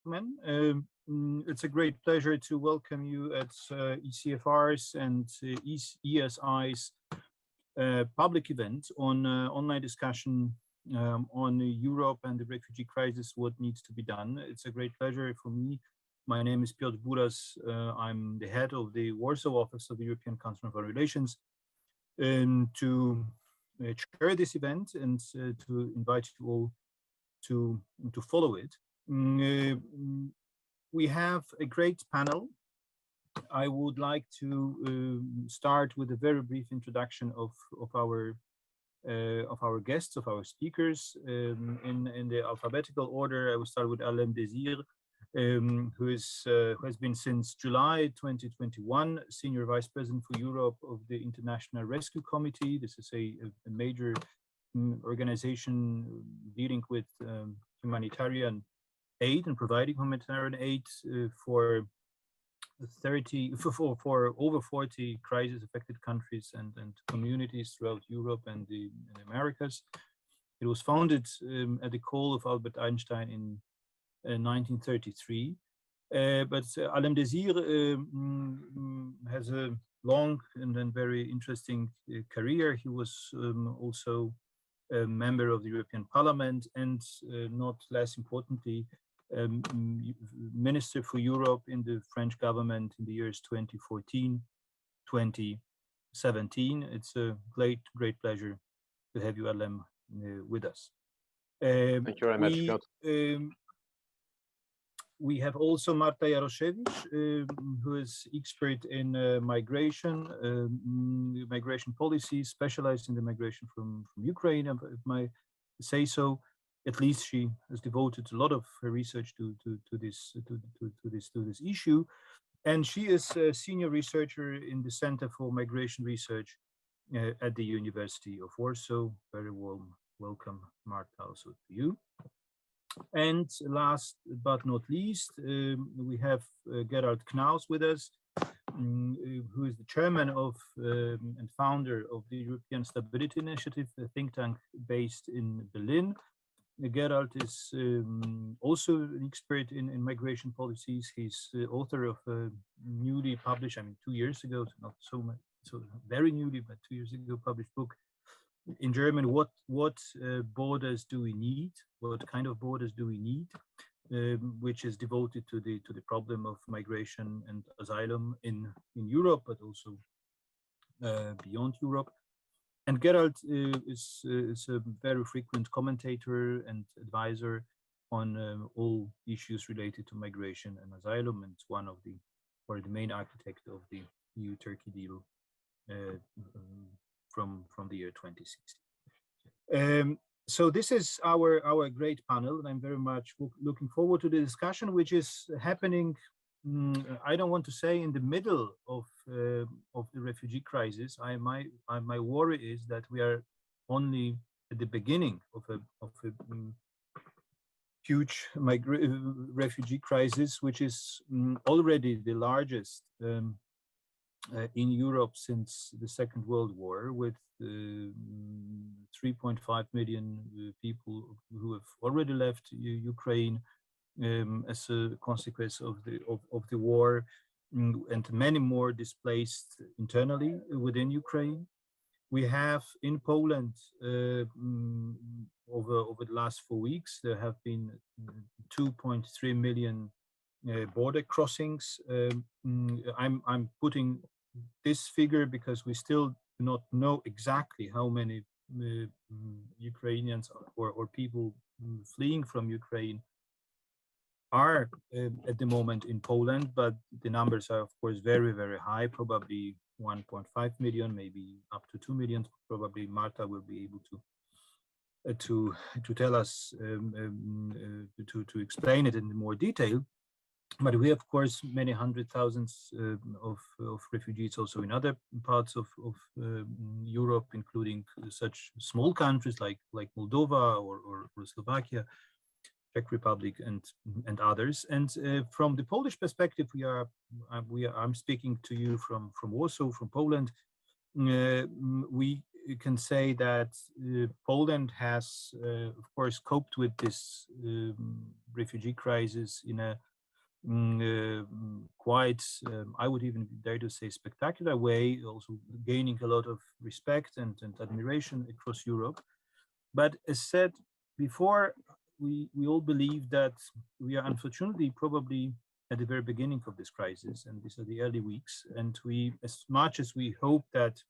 gentlemen. It's a great pleasure to welcome you at ECFR's and ESI's public event on online discussion on Europe and the refugee crisis, what needs to be done. It's a great pleasure for me. My name is Piotr Buras. I'm the head of the Warsaw office of the European Council on Foreign Relations, to chair this event and to invite you all to follow it. We have a great panel. I would like to start with a very brief introduction of our guests, of our speakers. In the alphabetical order, I will start with Désir, who has been since July 2021 Senior Vice President for Europe of the International Rescue Committee. This is a major organization dealing with humanitarian aid and providing humanitarian aid for over 40 crisis-affected countries and communities throughout Europe and the Americas. It was founded at the call of Albert Einstein in 1933. But Désir has a long and very interesting career. He was also a member of the European Parliament and, not less importantly, Minister for Europe in the French government in the years 2014, 2017. It's a great pleasure to have you, Alem, with us. Thank you very much, Piotr. We have also Marta Jaroszewicz, who is expert in migration policy, specialized in the migration from Ukraine, if I say so. At least she has devoted a lot of her research to this issue, and she is a senior researcher in the Center for Migration Research at the University of Warsaw. Very warm welcome, Marta, also to you. And last but not least, we have Gerald Knaus with us, who is the chairman of and founder of the European Stability Initiative, a think tank based in Berlin. Gerald is also an expert in migration policies. He's the author of a newly published, 2 years ago, not so much, so very newly, but 2 years ago published book in German, what borders do we need? What kind of borders do we need? Which is devoted to the problem of migration and asylum in Europe, but also beyond Europe. And Gerald is a very frequent commentator and advisor on all issues related to migration and asylum, and it's one of the main architect of the EU-Turkey deal from the year 2016. So this is our great panel, and I'm very much looking forward to the discussion, which is happening, I don't want to say in the middle of the refugee crisis. My worry is that we are only at the beginning of a huge refugee crisis, which is already the largest in Europe since the Second World War, with 3.5 million people who have already left Ukraine as a consequence of the war, and many more displaced internally within Ukraine. We have in Poland, over the last 4 weeks, there have been 2.3 million border crossings. I'm putting this figure because we still do not know exactly how many Ukrainians or people fleeing from Ukraine are at the moment in Poland, but the numbers are of course very, very high, probably 1.5 million, maybe up to 2 million. Probably Marta will be able to tell us, to explain it in more detail. But we have, of course, many hundred thousands of refugees also in other parts of Europe, including such small countries like Moldova or Slovakia, Czech Republic, and others. And from the Polish perspective, I'm speaking to you from Warsaw, from Poland. We can say that Poland has, of course, coped with this refugee crisis in a quite, I would even dare to say, spectacular way, also gaining a lot of respect and admiration across Europe. But as said before, we all believe that we are unfortunately probably at the very beginning of this crisis, and these are the early weeks. And we, as much as we hope that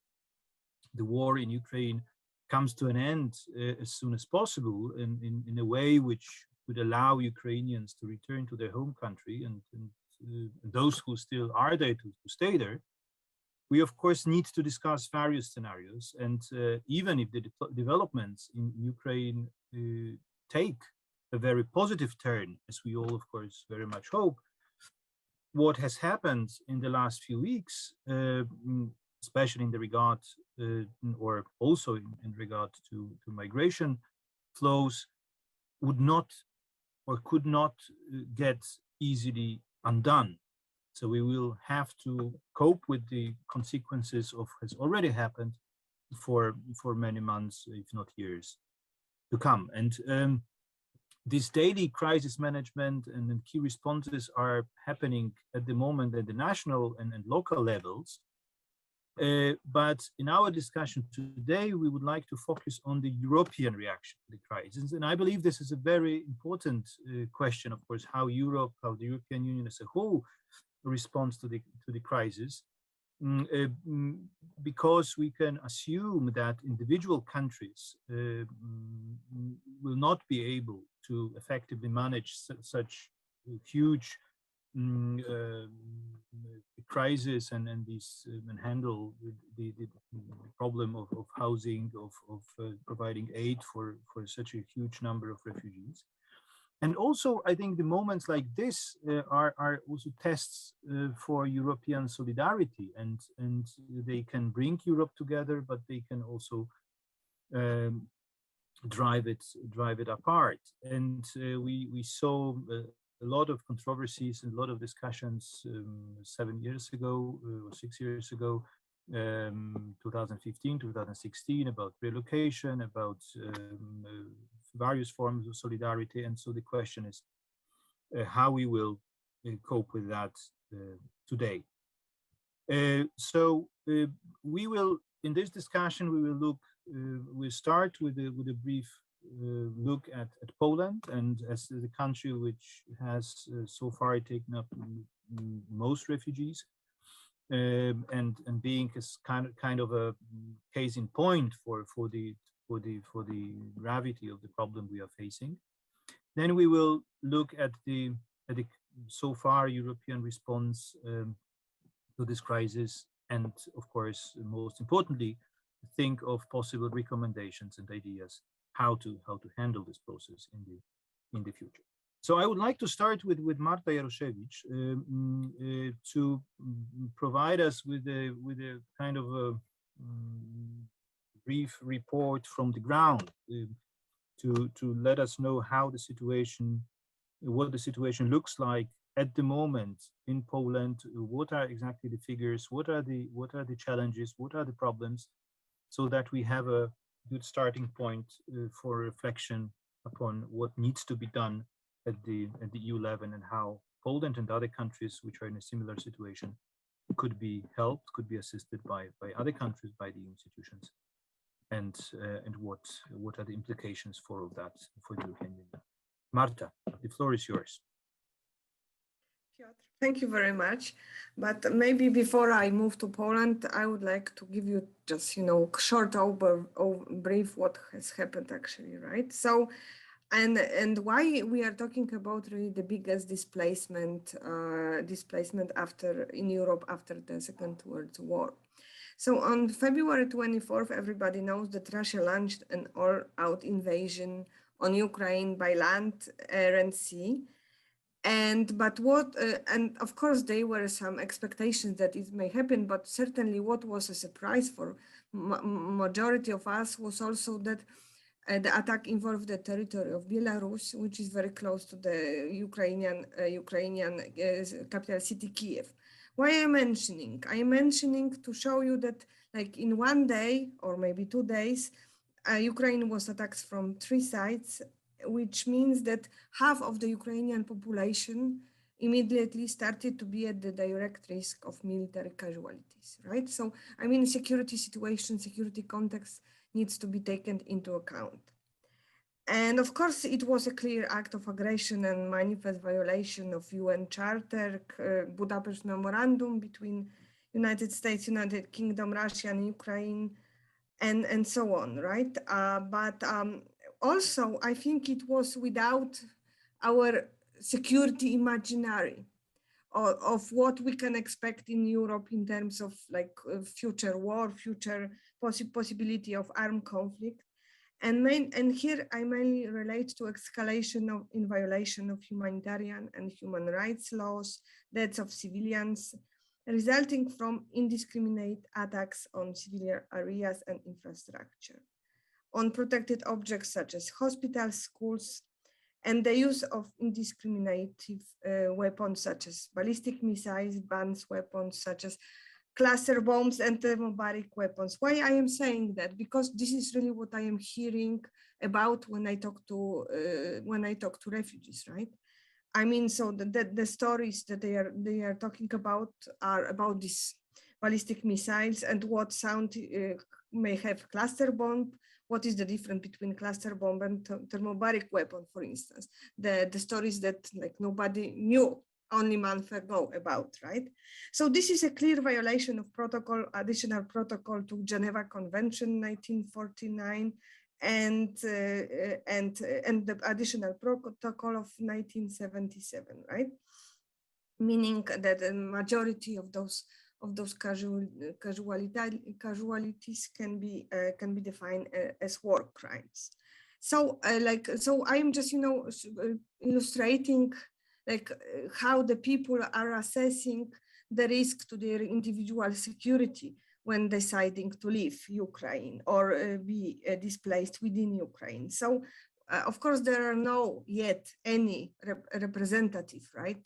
the war in Ukraine comes to an end as soon as possible in a way which would allow Ukrainians to return to their home country and those who still are there to stay there, we of course need to discuss various scenarios. And even if the developments in Ukraine take a very positive turn, as we all of course very much hope, what has happened in the last few weeks, especially in the regard or also in regard to migration flows, would not or could not get easily undone. So we will have to cope with the consequences of what has already happened for many months, if not years, to come. And this daily crisis management and key responses are happening at the moment at the national and local levels. But in our discussion today, we would like to focus on the European reaction to the crisis. And I believe this is a very important question, of course, how Europe, how the European Union as a whole responds to the crisis, because we can assume that individual countries will not be able to effectively manage such huge crisis and these and handle the problem of housing, of providing aid for such a huge number of refugees. And also, I think the moments like this are also tests for European solidarity, and they can bring Europe together, but they can also drive it apart. And we saw a lot of controversies and a lot of discussions 7 years ago or 6 years ago, 2015, 2016, about relocation, about various forms of solidarity. And so the question is how we will cope with that today. So we will, in this discussion, we will look, we'll start with a brief look at Poland, and as the country which has so far taken up most refugees, and being as kind of a case in point for the gravity of the problem we are facing. Then we will look at the so far European response to this crisis, and of course, most importantly, think of possible recommendations and ideas how to handle this process in the future. So I would like to start with Marta Jaroszewicz to provide us with a kind of a brief report from the ground to let us know how the situation, what the situation looks like at the moment in Poland. What are exactly the figures? What are the challenges? What are the problems? So that we have a good starting point for reflection upon what needs to be done at the EU level, and how Poland and other countries which are in a similar situation could be helped, could be assisted by other countries, by the EU institutions, and what are the implications for all that for the European Union. Marta, the floor is yours. Thank you very much. But maybe before I move to Poland, I would like to give you just, short brief what has happened actually, right? So, and why we are talking about really the biggest displacement in Europe after the Second World War. So on February 24th, everybody knows that Russia launched an all-out invasion on Ukraine by land, air, and sea. And of course there were some expectations that it may happen, but certainly what was a surprise for majority of us was also that the attack involved the territory of Belarus, which is very close to the Ukrainian capital city Kiev, Why am I mentioning? I am mentioning to show you that like in one day or maybe 2 days, Ukraine was attacked from 3 sides, which means that half of the Ukrainian population immediately started to be at the direct risk of military casualties, right? So, I mean, security situation, security context needs to be taken into account. And of course, it was a clear act of aggression and manifest violation of UN Charter, Budapest Memorandum between United States, United Kingdom, Russia, and Ukraine, and so on, right? But also, I think it was without our security imaginary of what we can expect in Europe in terms of like future war, future possibility of armed conflict. And here I mainly relate to escalation of in violation of humanitarian and human rights laws, deaths of civilians, resulting from indiscriminate attacks on civilian areas and infrastructure, on protected objects such as hospitals, schools, and the use of indiscriminative weapons such as ballistic missiles, bans weapons such as cluster bombs and thermobaric weapons. Why I am saying that? Because this is really what I am hearing about when I talk to refugees, right? I mean, so the stories that they are talking about are about these ballistic missiles and what sound may have cluster bomb. What is the difference between cluster bomb and thermobaric weapon, for instance? The stories that like nobody knew only month ago about, right? So this is a clear violation of protocol, additional protocol to Geneva Convention 1949, and the additional protocol of 1977, right? Meaning that the majority of those casualties can be defined as war crimes. So so I'm just illustrating like how the people are assessing the risk to their individual security when deciding to leave Ukraine or be displaced within Ukraine. So of course there are no yet any representative, right?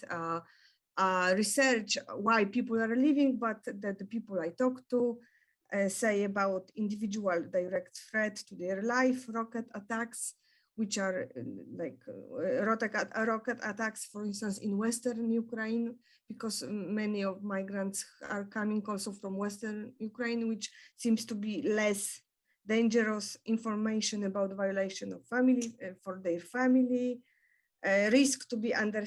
Research why people are leaving, but that the people I talk to say about individual direct threat to their life, rocket attacks, which are rocket attacks, for instance, in Western Ukraine, because many of migrants are coming also from Western Ukraine, which seems to be less dangerous. Information about violation of family for their family, risk to be under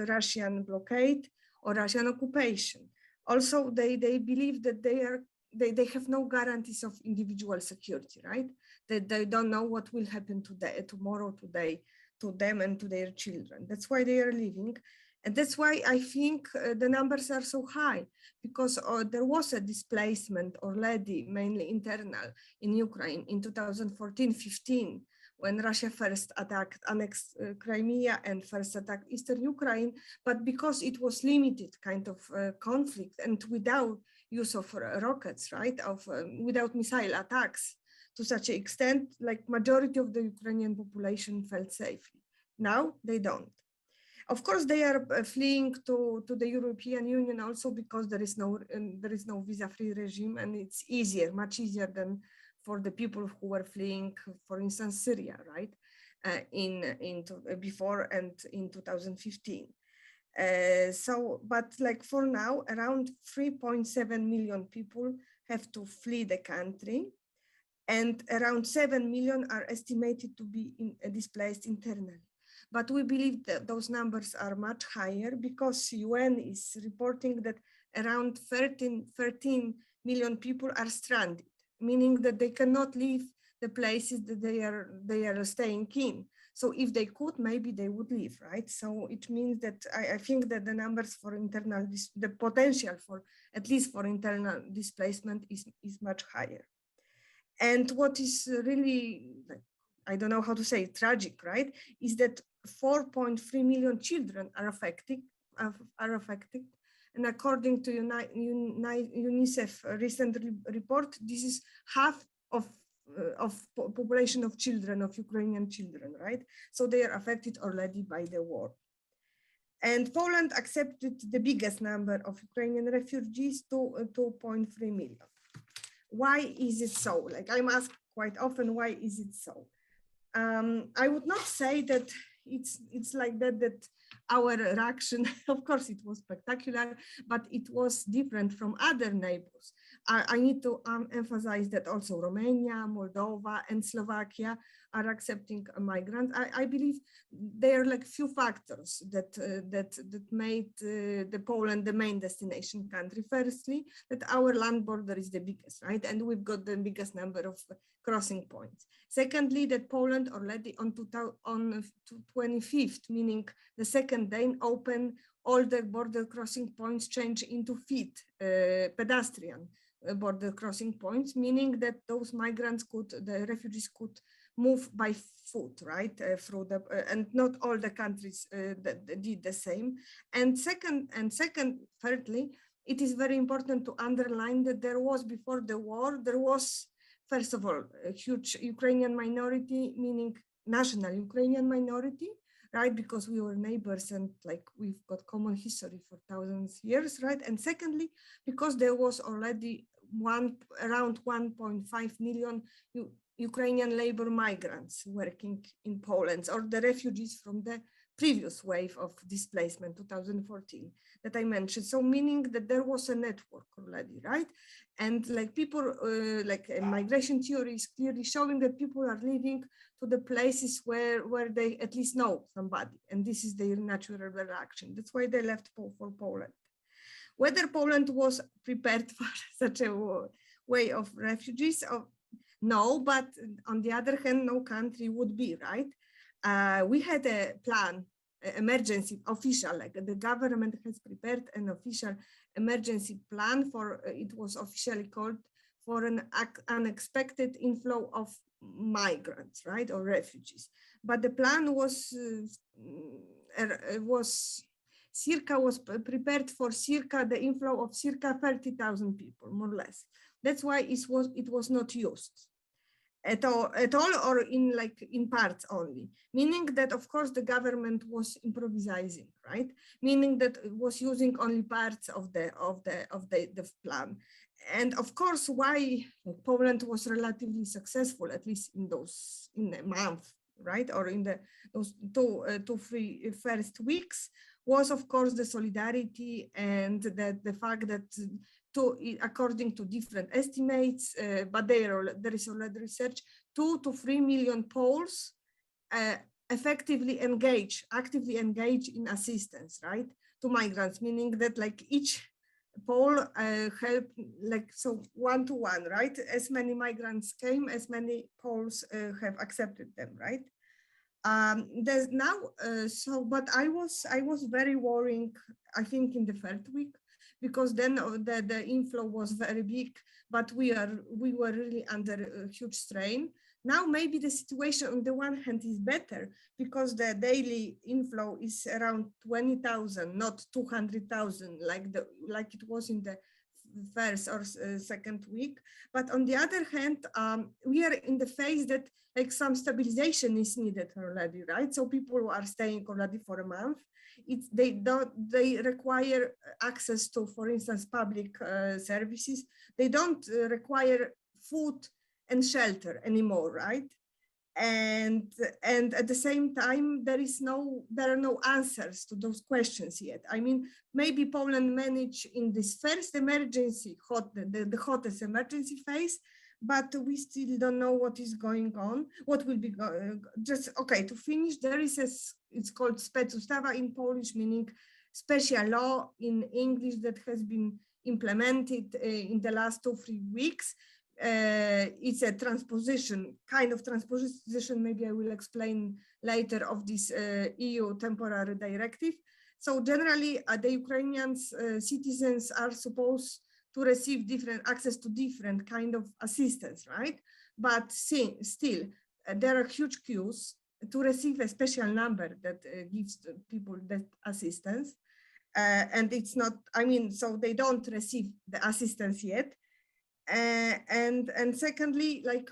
Russian blockade or Russian occupation. Also, they believe that they have no guarantees of individual security, right? That they don't know what will happen tomorrow, today, to them and to their children. That's why they are leaving. And that's why I think the numbers are so high, because there was a displacement already, mainly internal, in Ukraine in 2014-15, when Russia first annexed Crimea and first attacked Eastern Ukraine. But because it was limited kind of conflict and without use of rockets, right, without missile attacks to such an extent, like majority of the Ukrainian population felt safely. Now they don't. Of course, they are fleeing to the European Union also because there is no visa-free regime, and it's easier, much easier than for the people who were fleeing, for instance, Syria, right? Before and in 2015. But like for now, around 3.7 million people have to flee the country, and around 7 million are estimated to be displaced internally. But we believe that those numbers are much higher, because UN is reporting that around 13 million people are stranded, meaning that they cannot leave the places that they are staying in. So if they could, maybe they would leave, right? So it means that I think that the numbers for the potential for, at least for internal displacement is much higher. And what is really, I don't know how to say, tragic, right, is that 4.3 million children are affected. And according to UNICEF recent report, this is half of population of children, of Ukrainian children, right? So they are affected already by the war. And Poland accepted the biggest number of Ukrainian refugees, 2.3 million. Why is it so? Like I'm asked quite often, why is it so? I would not say that it's like that our reaction, of course it was spectacular, but it was different from other neighbors. I need to emphasize that also Romania, Moldova, and Slovakia are accepting migrants. I believe there are like few factors that made the Poland the main destination country. Firstly, that our land border is the biggest, right? And we've got the biggest number of crossing points. Secondly, that Poland already on 25th, meaning the second day, open all the border crossing points, change into feet, pedestrian border crossing points, meaning that those migrants the refugees could move by foot, right, through the, and not all the countries that did the same. And thirdly, it is very important to underline that there was, before the war, there was, first of all, a huge Ukrainian minority, meaning national Ukrainian minority, right? Because we were neighbors and like we've got common history for thousands of years, right? And secondly, because there was already around 1.5 million Ukrainian labor migrants working in Poland, or the refugees from the previous wave of displacement, 2014, that I mentioned. So meaning that there was a network already, right? And like people, like migration theory is clearly showing that people are living to the places where they at least know somebody. And this is their natural reaction. That's why they left for Poland. Whether Poland was prepared for such a way of refugees, no, but on the other hand, no country would be, right? We had a plan, emergency official, like the government has prepared an official emergency plan for, it was officially called for an unexpected inflow of migrants, right, or refugees. But the plan was prepared for the inflow of circa 30,000 people, more or less. That's why it was not used at all, or in parts only, meaning that of course the government was improvising, right? Meaning that it was using only parts of the plan. And of course, why Poland was relatively successful, at least in a month, right? Or in those three first weeks, was of course the solidarity and the fact that according to different estimates, but there is already research, 2 to 3 million Poles actively engage in assistance, right, to migrants, meaning that like each Pole help, like, so 1 to 1, right? As many migrants came, as many Poles have accepted them, right? There's now, but I was very worrying, I think, in the third week, because then the inflow was very big, but we were really under a huge strain. Now maybe the situation on the one hand is better because the daily inflow is around 20,000, not 200,000 like it was in the first or second week. But on the other hand, we are in the phase that like some stabilization is needed already, right? So people who are staying already for a month, they require access to, for instance, public services. They don't require food and shelter anymore, right? And at the same time, there are no answers to those questions yet. I mean, maybe Poland managed in this first emergency, the hottest emergency phase, but we still don't know what is going on, what will be just, okay, to finish, there is it's called specustawa in Polish, meaning special law in English that has been implemented in the last 2-3 weeks. It's a kind of transposition, maybe I will explain later, of this EU temporary directive. So generally, the Ukrainian citizens are supposed to receive access to different kind of assistance, right? But still, there are huge queues to receive a special number that gives people that assistance. And it's not, I mean, so they don't receive the assistance yet. And secondly, like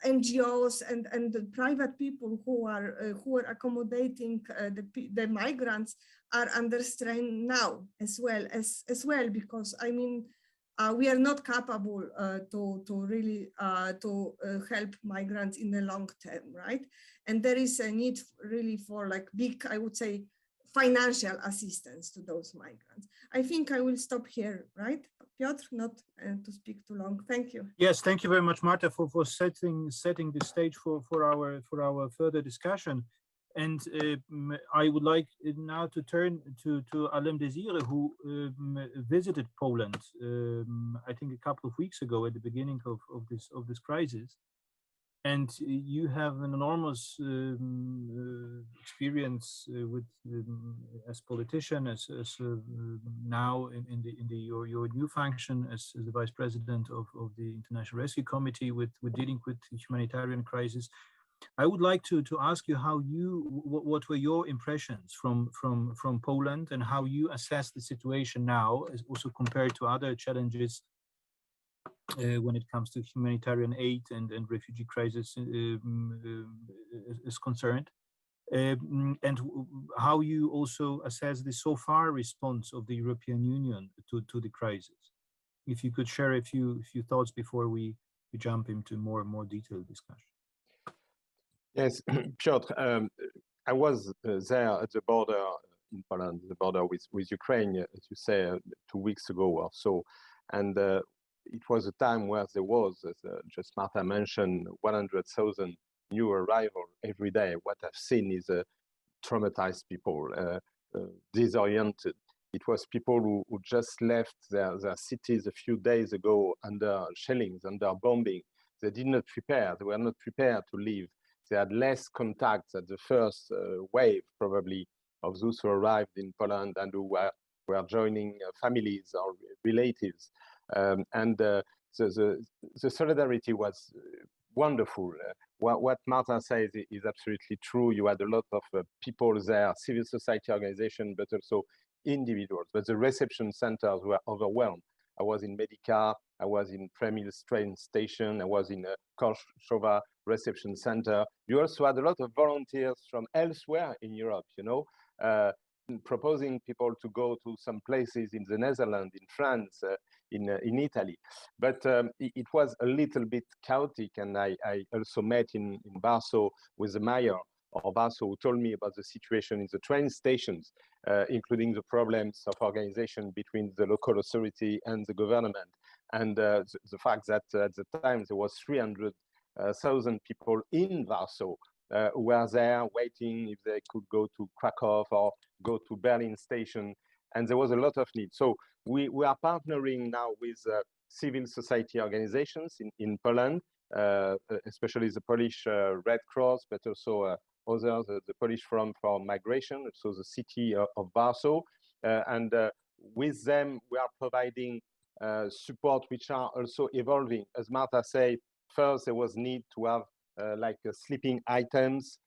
NGOs and the private people who are accommodating the migrants are under strain now as well, because I mean we are not capable to really help migrants in the long term, right? And there is a need really for like big, I would say, financial assistance to those migrants. I think I will stop here, right, Piotr? Not to speak too long. Thank you. Yes, thank you very much, Marta, for setting the stage for our further discussion. And I would like now to turn to Désir, who visited Poland, I think a couple of weeks ago at the beginning of this crisis. And you have an enormous experience with as politician, as now in your new function as the vice president of the International Rescue Committee with dealing with the humanitarian crisis. I would like to ask you how what were your impressions from Poland, and how you assess the situation now, as also compared to other challenges when it comes to humanitarian aid and refugee crisis is concerned, and how you also assess the so far response of the European Union to the crisis. If you could share a few thoughts before we jump into more detailed discussion. Yes, Piotr, I was there at the border in Poland, the border with Ukraine, as you say, 2 weeks ago or so. And it was a time where there was, as just Marta mentioned, 100,000 new arrivals every day. What I've seen is traumatized people, disoriented. It was people who just left their cities a few days ago under shellings, under bombing. They did not prepare. They were not prepared to leave. They had less contacts at the first wave, probably, of those who arrived in Poland and who were joining families or relatives. And the solidarity was wonderful. What Marta says is absolutely true. You had a lot of people there, civil society organizations, but also individuals. But the reception centers were overwhelmed. I was in Medica, I was in Przemyśl train station, I was in Korszowa reception center. You also had a lot of volunteers from elsewhere in Europe, you know, proposing people to go to some places in the Netherlands, in France, in Italy. But it was a little bit chaotic, and I also met in Warsaw with the mayor of Warsaw, who told me about the situation in the train stations, including the problems of organization between the local authority and the government, and the fact that at the time there was 300,000 people in Warsaw who were there waiting if they could go to Krakow or go to Berlin station, and there was a lot of need. So we are partnering now with civil society organizations in Poland, especially the Polish Red Cross, but also others, the Polish Forum for Migration, so the city of Warsaw. And with them, we are providing support which are also evolving. As Marta said, first there was need to have like sleeping items,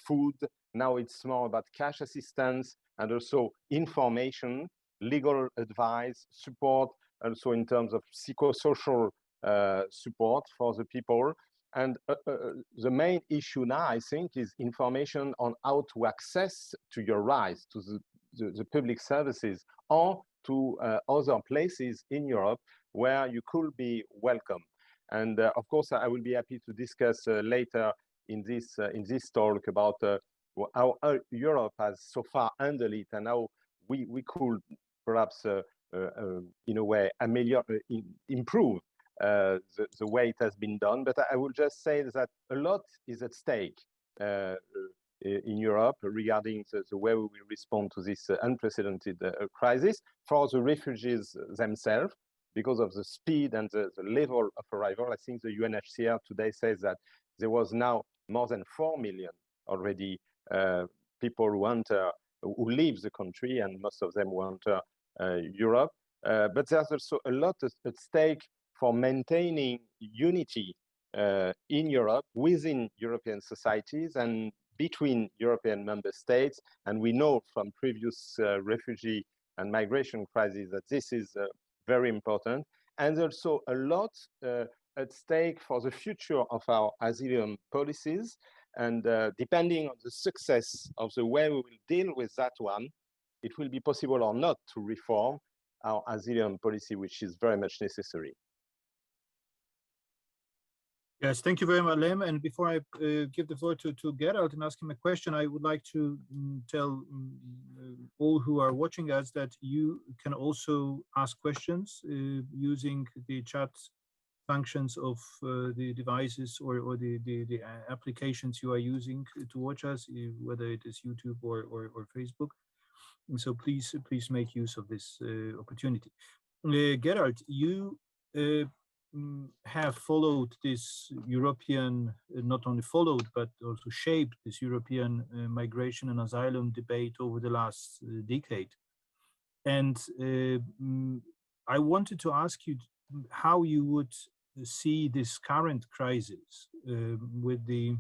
food. Now it's more about cash assistance and also information, legal advice, support, also in terms of psychosocial support for the people. And the main issue now, I think, is information on how to access to your rights, to the public services, or to other places in Europe where you could be welcome. And of course, I will be happy to discuss later in this talk about how Europe has so far handled it, and how we could perhaps, in a way, improve the way it has been done. But I will just say that a lot is at stake in Europe regarding the way we will respond to this unprecedented crisis for the refugees themselves, because of the speed and the level of arrival. I think the UNHCR today says that there was now more than 4 million already people who leave the country, and most of them who enter Europe. But there's also a lot at stake for maintaining unity in Europe, within European societies and between European member states. And we know from previous refugee and migration crises that this is very important. And also a lot at stake for the future of our asylum policies. And depending on the success of the way we will deal with that one, it will be possible or not to reform our asylum policy, which is very much necessary. Yes, thank you very much, Lem. And before I give the floor to Gerald and ask him a question, I would like to tell all who are watching us that you can also ask questions using the chat functions of the devices or the applications you are using to watch us, whether it is YouTube or Facebook. And so please make use of this opportunity. Gerald, you have followed this European, not only followed, but also shaped this European migration and asylum debate over the last decade. And I wanted to ask you how you would see this current crisis with the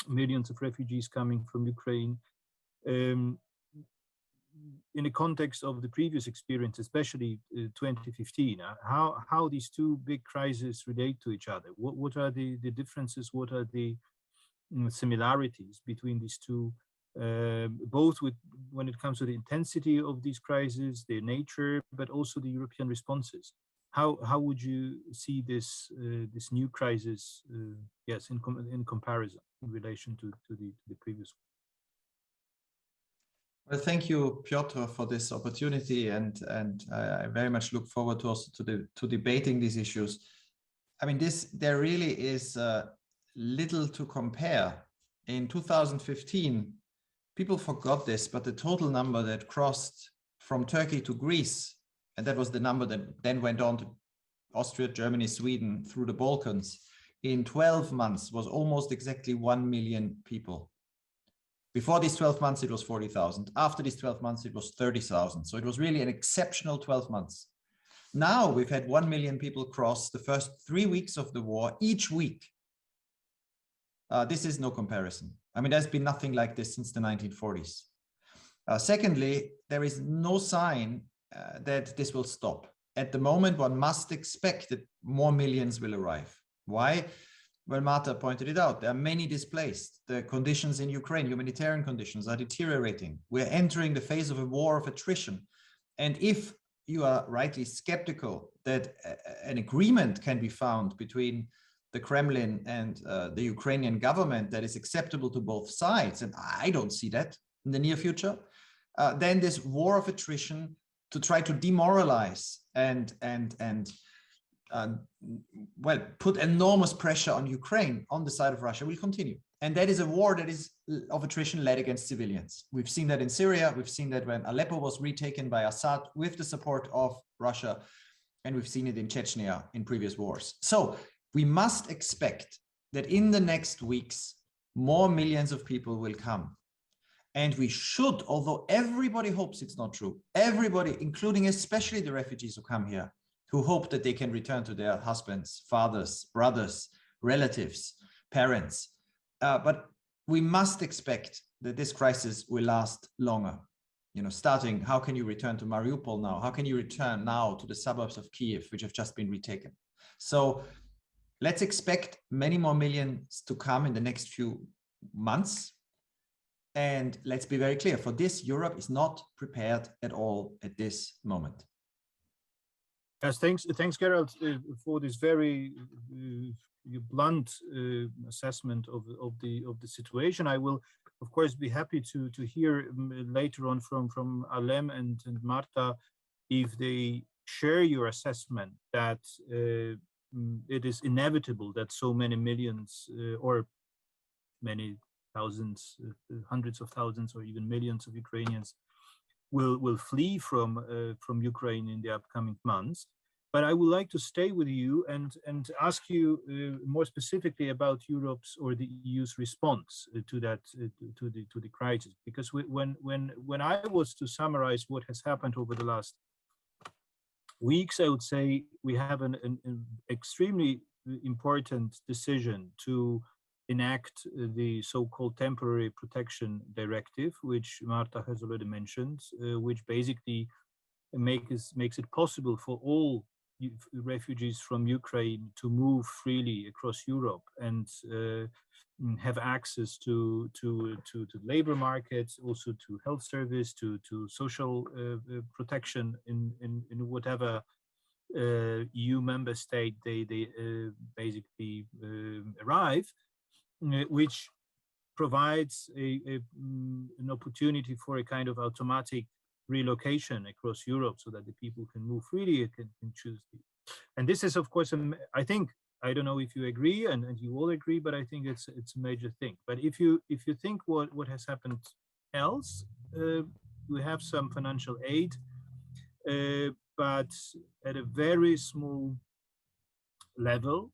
millions of refugees coming from Ukraine in the context of the previous experience, especially 2015, how these two big crises relate to each other. What are the differences? What are the similarities between these two, both when it comes to the intensity of these crises, their nature, but also the European responses? How would you see this new crisis, yes, in comparison, in relation to the previous one? Well, thank you, Piotr, for this opportunity, and I very much look forward to also to debating these issues. I mean, there really is little to compare. In 2015, people forgot this, but the total number that crossed from Turkey to Greece, and that was the number that then went on to Austria, Germany, Sweden, through the Balkans, in 12 months was almost exactly 1 million people. Before these 12 months, it was 40,000. After these 12 months, it was 30,000. So it was really an exceptional 12 months. Now we've had 1 million people cross the first 3 weeks of the war each week. This is no comparison. I mean, there's been nothing like this since the 1940s. Secondly, there is no sign that this will stop. At the moment, one must expect that more millions will arrive. Why? Well, Marta pointed it out. There are many displaced. The conditions in Ukraine, humanitarian conditions, are deteriorating. We're entering the phase of a war of attrition. And if you are rightly skeptical that an agreement can be found between the Kremlin and the Ukrainian government that is acceptable to both sides, and I don't see that in the near future, then this war of attrition to try to demoralize and well, put enormous pressure on Ukraine on the side of Russia will continue. And that is a war that is of attrition led against civilians. We've seen that in Syria. We've seen that when Aleppo was retaken by Assad with the support of Russia. And we've seen it in Chechnya in previous wars. So we must expect that in the next weeks, more millions of people will come. And we should, although everybody hopes it's not true, everybody, including especially the refugees who come here, who hope that they can return to their husbands, fathers, brothers, relatives, parents. But we must expect that this crisis will last longer. You know, starting, how can you return to Mariupol now? How can you return now to the suburbs of Kiev, which have just been retaken? So let's expect many more millions to come in the next few months. And let's be very clear, for this, Europe is not prepared at all at this moment. Yes, thanks, Gerald, for this very blunt assessment of the situation. I will, of course, be happy to hear later on from Alem and Marta if they share your assessment that it is inevitable that so many millions or many thousands, hundreds of thousands, or even millions of Ukrainians will flee from Ukraine in the upcoming months. But I would like to stay with you and ask you more specifically about Europe's or the EU's response to that to the crisis. Because when I was to summarize what has happened over the last weeks, I would say we have an extremely important decision to enact the so-called temporary protection directive, which Marta has already mentioned, which basically makes it possible for all refugees from Ukraine to move freely across Europe and have access to labor markets, also to health service, to social protection in whatever EU member state they basically arrive, which provides an opportunity for a kind of automatic relocation across Europe, so that the people can move freely and can choose. And this is, of course, I think, I don't know if you agree and you all agree, but I think it's a major thing. But if you think what has happened else, we have some financial aid, but at a very small level.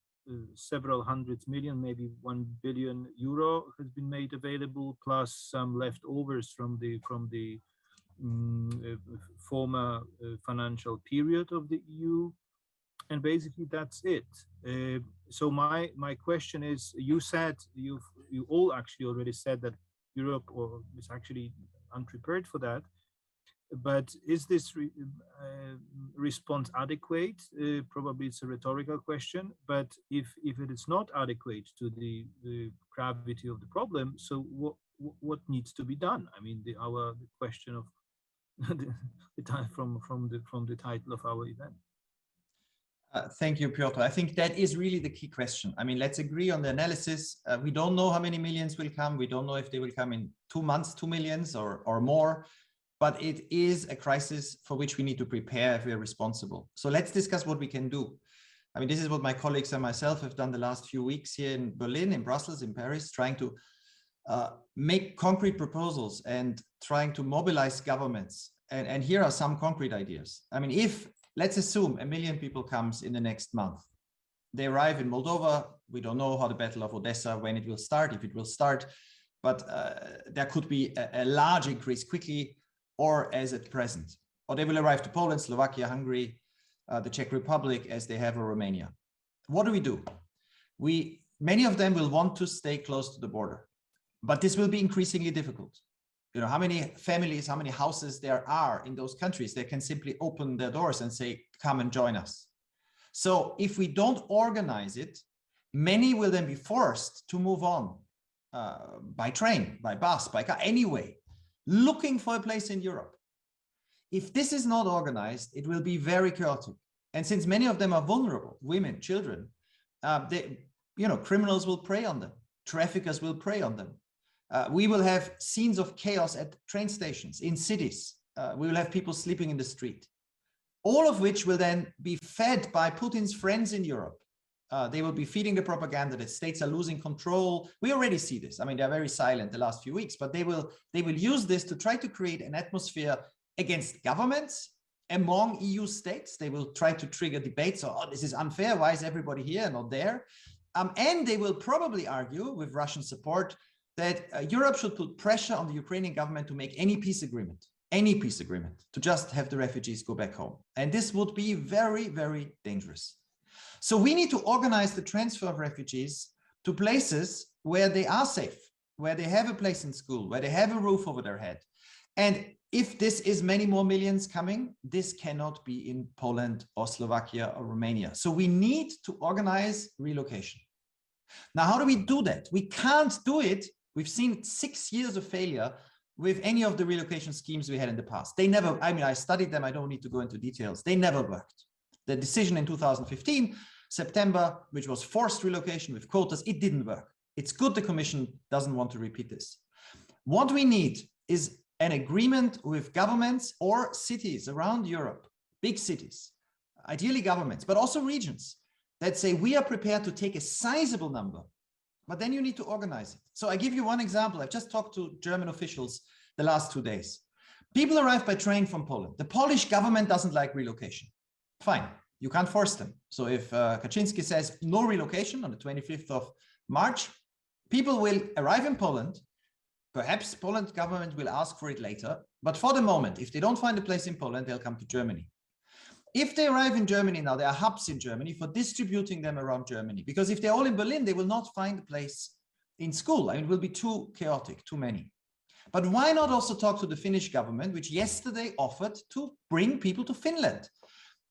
Several hundred million, maybe 1 billion euro has been made available, plus some leftovers from the former financial period of the EU, and basically that's it. So my question is, you said, you all actually already said that Europe is actually unprepared for that. But is this response adequate? Probably it's a rhetorical question, but if it is not adequate to the gravity of the problem, so what needs to be done? I mean, the question of from the title of our event. Thank you, Piotr. I think that is really the key question. I mean, let's agree on the analysis. We don't know how many millions will come. We don't know if they will come in 2 months, 2 millions or more. But it is a crisis for which we need to prepare if we are responsible. So let's discuss what we can do. I mean, this is what my colleagues and myself have done the last few weeks here in Berlin, in Brussels, in Paris, trying to make concrete proposals and trying to mobilize governments. And here are some concrete ideas. I mean, if, let's assume 1 million people comes in the next month, they arrive in Moldova. We don't know how the Battle of Odessa, when it will start, if it will start, but there could be a large increase quickly, or as at present, or they will arrive to Poland, Slovakia, Hungary, the Czech Republic, as they have, or Romania. What do? Many of them will want to stay close to the border, but this will be increasingly difficult. You know, how many families, how many houses there are in those countries that can simply open their doors and say, come and join us. So if we don't organize it, many will then be forced to move on by train, by bus, by car, anyway, looking for a place in Europe. If this is not organized, it will be very chaotic. And since many of them are vulnerable, women, children, criminals will prey on them. Traffickers will prey on them. We will have scenes of chaos at train stations, in cities. We will have people sleeping in the street. All of which will then be fed by Putin's friends in Europe. They will be feeding the propaganda that states are losing control. We already see this. I mean, they're very silent the last few weeks, but they will use this to try to create an atmosphere against governments among EU states. They will try to trigger debates. Oh, this is unfair. Why is everybody here and not there? And they will probably argue, with Russian support, that Europe should put pressure on the Ukrainian government to make any peace agreement, to just have the refugees go back home. And this would be very, very dangerous. So we need to organize the transfer of refugees to places where they are safe, where they have a place in school, where they have a roof over their head. And if this is many more millions coming, this cannot be in Poland or Slovakia or Romania. So we need to organize relocation. Now, how do we do that? We can't do it. We've seen 6 years of failure with any of the relocation schemes we had in the past. They never, I mean, I studied them. I don't need to go into details. They never worked. The decision in 2015, September, which was forced relocation with quotas, it didn't work. It's good the Commission doesn't want to repeat this. What we need is an agreement with governments or cities around Europe, big cities, ideally governments, but also regions that say we are prepared to take a sizable number, but then you need to organize it. So I give you one example. I've just talked to German officials the last 2 days. People arrive by train from Poland. The Polish government doesn't like relocation. Fine, you can't force them. So if Kaczynski says no relocation on the 25th of March, people will arrive in Poland. Perhaps Poland government will ask for it later. But for the moment, if they don't find a place in Poland, they'll come to Germany. If they arrive in Germany now, there are hubs in Germany for distributing them around Germany. Because if they're all in Berlin, they will not find a place in school. I mean, it will be too chaotic, too many. But why not also talk to the Finnish government, which yesterday offered to bring people to Finland?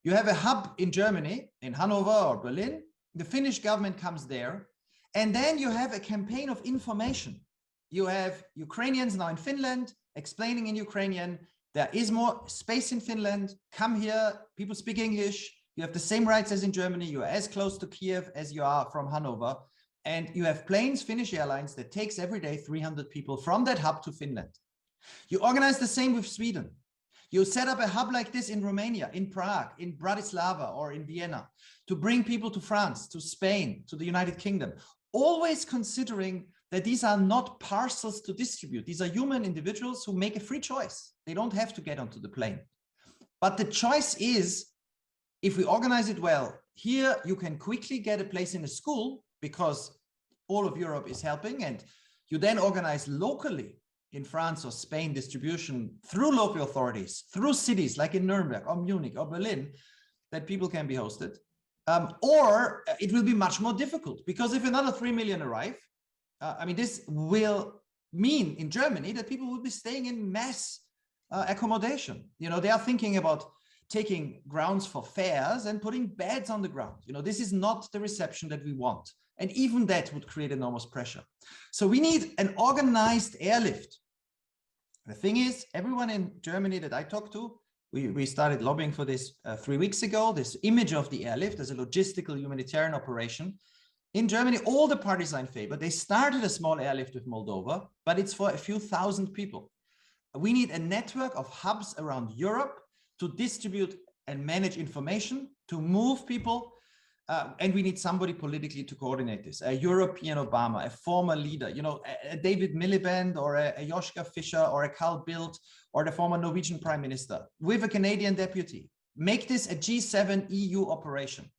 You have a hub in Germany, in Hanover or Berlin. The Finnish government comes there. And then you have a campaign of information. You have Ukrainians now in Finland explaining in Ukrainian, there is more space in Finland. Come here, people speak English. You have the same rights as in Germany. You are as close to Kiev as you are from Hanover. And you have planes, Finnish Airlines, that takes every day 300 people from that hub to Finland. You organize the same with Sweden. You set up a hub like this in Romania, in Prague, in Bratislava, or in Vienna to bring people to France, to Spain, to the United Kingdom, always considering that these are not parcels to distribute. These are human individuals who make a free choice. They don't have to get onto the plane. But the choice is, if we organize it well, here you can quickly get a place in a school because all of Europe is helping, and you then organize locally in France or Spain distribution through local authorities, through cities like in Nuremberg or Munich or Berlin, that people can be hosted. Or it will be much more difficult, because if another 3 million arrive, I mean, this will mean in Germany that people will be staying in mass accommodation. You know, they are thinking about taking grounds for fairs and putting beds on the ground. You know, this is not the reception that we want. And even that would create enormous pressure. So we need an organized airlift. The thing is, everyone in Germany that I talked to, we started lobbying for this 3 weeks ago, this image of the airlift as a logistical humanitarian operation. In Germany, all the parties are in favor. They started a small airlift with Moldova, but it's for a few thousand people. We need a network of hubs around Europe to distribute and manage information, to move people, and we need somebody politically to coordinate this. A European Obama, a former leader, you know, a David Miliband or a Joschka Fischer or a Carl Bildt or the former Norwegian Prime Minister with a Canadian deputy. Make this a G7 EU operation.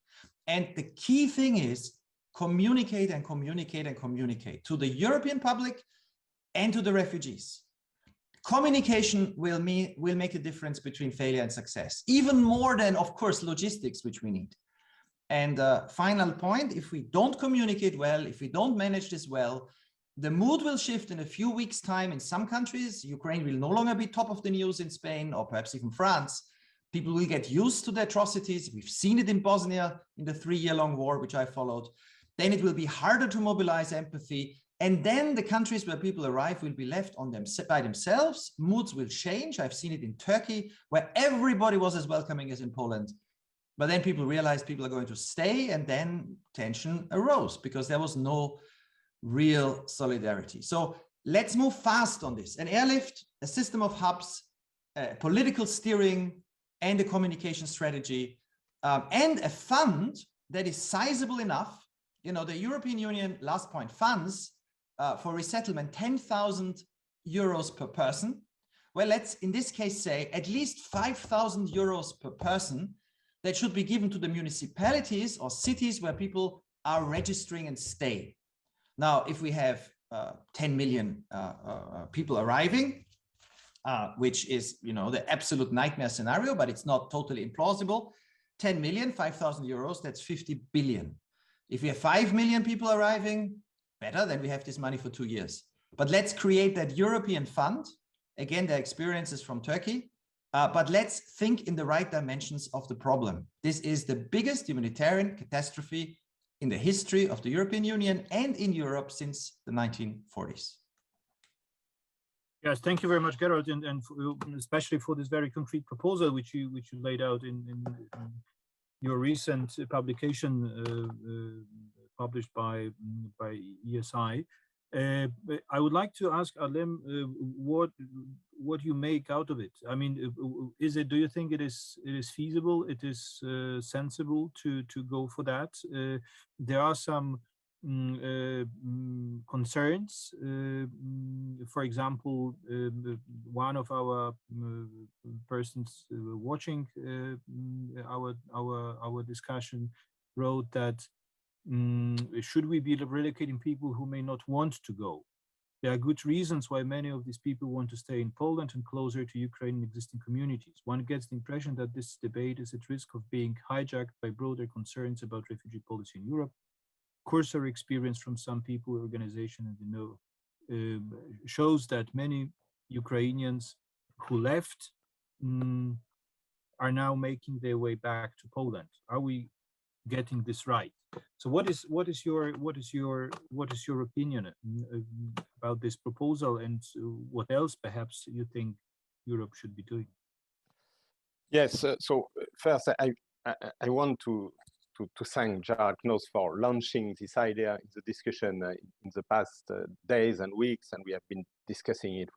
And the key thing is communicate and communicate and communicate to the European public and to the refugees. Communication will make a difference between failure and success, even more than, of course, logistics, which we need. And final point, if we don't communicate well, if we don't manage this well, the mood will shift in a few weeks' time in some countries. Ukraine will no longer be top of the news in Spain or perhaps even France. People will get used to the atrocities. We've seen it in Bosnia in the 3-year-long war, which I followed. Then it will be harder to mobilize empathy. And then the countries where people arrive will be left on them by themselves. Moods will change. I've seen it in Turkey, where everybody was as welcoming as in Poland. But then people realized people are going to stay, and then tension arose because there was no real solidarity. So let's move fast on this. An airlift, a system of hubs, political steering, and a communication strategy, and a fund that is sizable enough. You know, the European Union, last point, funds for resettlement 10,000 euros per person. Well, let's in this case say at least 5,000 euros per person that should be given to the municipalities or cities where people are registering and stay. Now, if we have 10 million people arriving, which is, you know, the absolute nightmare scenario, but it's not totally implausible. 10 million, 5,000 euros, that's 50 billion. If we have 5 million people arriving, better, then we have this money for 2 years. But let's create that European fund. Again, the experiences from Turkey. But let's think in the right dimensions of the problem. This is the biggest humanitarian catastrophe in the history of the European Union and in Europe since the 1940s. Yes, thank you very much, Gerald, and especially for this very concrete proposal which you laid out in your recent publication published by ESI. I would like to ask Harlem what you make out of it. I mean, do you think it is feasible? It is sensible to go for that? There are some concerns. For example, one of our persons watching our discussion wrote that should we be relocating people who may not want to go? There are good reasons why many of these people want to stay in Poland and closer to Ukrainian existing communities. One gets the impression that this debate is at risk of being hijacked by broader concerns about refugee policy in Europe. Cursory experience from some people, organization, and shows that many Ukrainians who left are now making their way back to Poland. Are we getting this right? So what is your opinion about this proposal, and what else perhaps you think Europe should be doing? Yes. So first, I want to thank Gerald Knows for launching this idea in the discussion in the past days and weeks, and we have been discussing it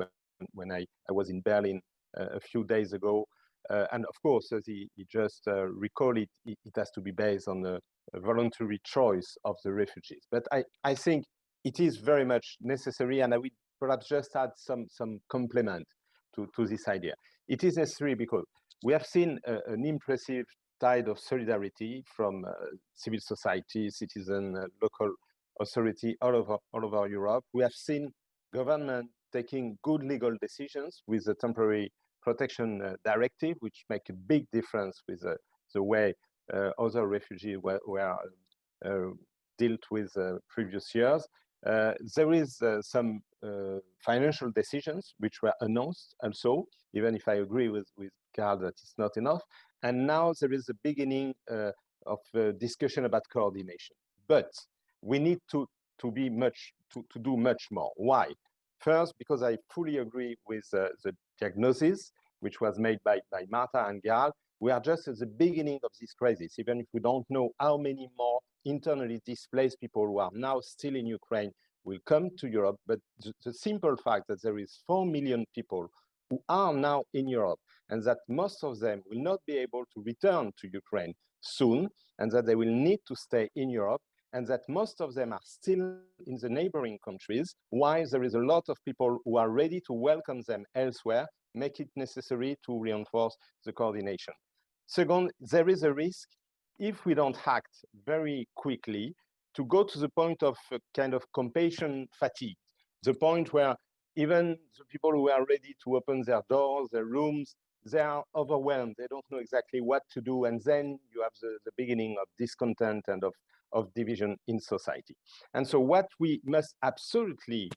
when I was in Berlin a few days ago. And of course, as he just recalled it, it has to be based on a voluntary choice of the refugees. But I think it is very much necessary, and I would perhaps just add some complement to this idea. It is necessary because we have seen an impressive tide of solidarity from civil society, citizen, local authority all over Europe. We have seen government taking good legal decisions with the temporary protection directive, which make a big difference with the way other refugees were dealt with previous years. There is some financial decisions which were announced also, even if I agree with Karl that it's not enough. And now there is a beginning of discussion about coordination. But we need to do much more. Why? First, because I fully agree with the diagnosis which was made by Marta and Gerald. We are just at the beginning of this crisis, even if we don't know how many more internally displaced people who are now still in Ukraine will come to Europe. But the simple fact that there is 4 million people who are now in Europe, and that most of them will not be able to return to Ukraine soon, and that they will need to stay in Europe, and that most of them are still in the neighboring countries, while there is a lot of people who are ready to welcome them elsewhere, make it necessary to reinforce the coordination. Second, there is a risk, if we don't act very quickly, to go to the point of a kind of compassion fatigue, the point where even the people who are ready to open their doors, their rooms, they are overwhelmed. They don't know exactly what to do. And then you have the beginning of discontent and of division in society. And so what we must absolutely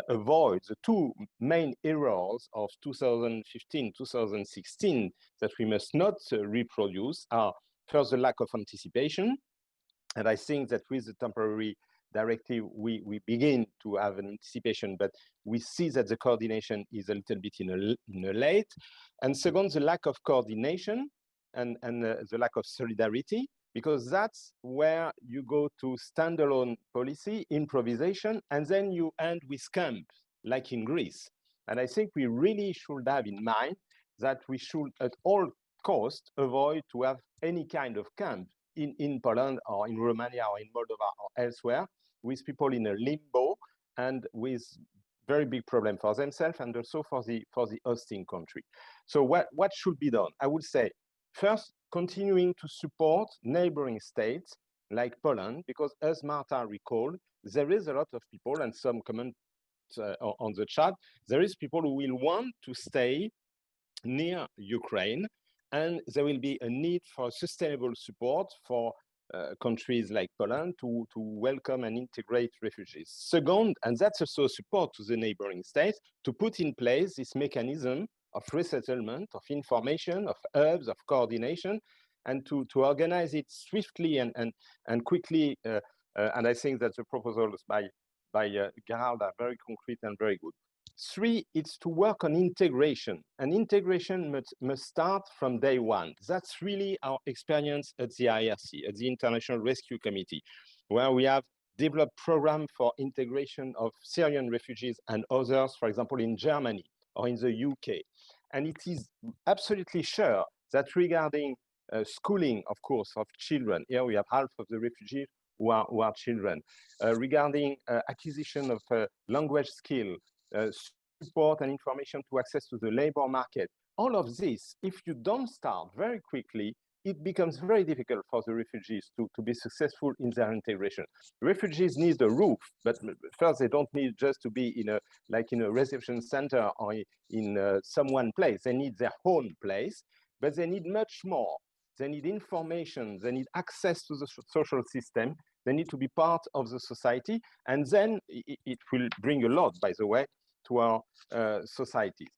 avoid, the two main errors of 2015, 2016 that we must not reproduce are first the lack of anticipation. And I think that with the temporary directive, we begin to have an anticipation, but we see that the coordination is a little bit in a late. And second, the lack of coordination and the lack of solidarity, because that's where you go to standalone policy, improvisation, and then you end with camps, like in Greece. And I think we really should have in mind that we should at all costs avoid to have any kind of camp in Poland or in Romania or in Moldova or elsewhere, with people in a limbo and with very big problem for themselves and also for the hosting country. So what should be done? I would say, first, continuing to support neighboring states like Poland, because as Marta recalled, there is a lot of people, and some comment on the chat, there is people who will want to stay near Ukraine, and there will be a need for sustainable support for countries like Poland to welcome and integrate refugees. Second, and that's also support to the neighboring states, to put in place this mechanism of resettlement, of information, of hubs, of coordination, and to organize it swiftly and quickly. And I think that the proposals by Gerald are very concrete and very good. Three, it's to work on integration, and integration must start from day one. That's really our experience at the IRC, at the International Rescue Committee, where we have developed programs for integration of Syrian refugees and others, for example, in Germany or in the UK. And it is absolutely sure that regarding schooling, of course, of children, here we have half of the refugees who are children, regarding acquisition of language skill, support and information to access to the labor market. All of this, if you don't start very quickly, it becomes very difficult for the refugees to be successful in their integration. Refugees need a roof, but first they don't need just to be in a reception center or in some one place. They need their own place, but they need much more. They need information, they need access to the social system, they need to be part of the society, and then it will bring a lot, by the way, to our societies.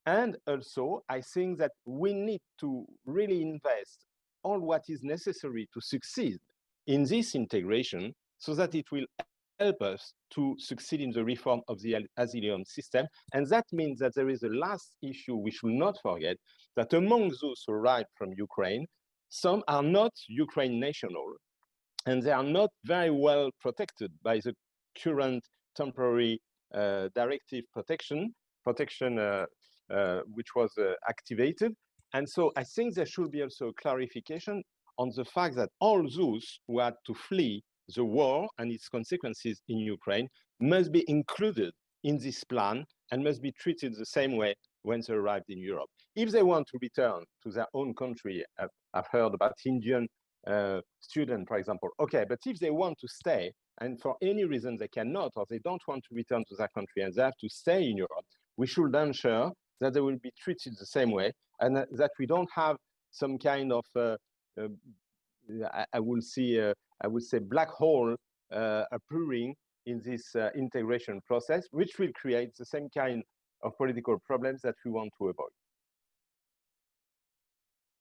And also, I think that we need to really invest all what is necessary to succeed in this integration so that it will help us to succeed in the reform of the asylum system. And that means that there is a last issue we should not forget, that among those who arrived from Ukraine, some are not Ukraine national, and they are not very well protected by the current temporary directive protection which was activated. And so I think there should be also a clarification on the fact that all those who had to flee the war and its consequences in Ukraine must be included in this plan and must be treated the same way when they arrived in Europe. If they want to return to their own country, I've heard about Indian students, for example, okay, but if they want to stay and for any reason they cannot, or they don't want to return to their country and they have to stay in Europe, we should ensure that they will be treated the same way and that we don't have some kind of, I would say black hole appearing in this integration process, which will create the same kind of political problems that we want to avoid.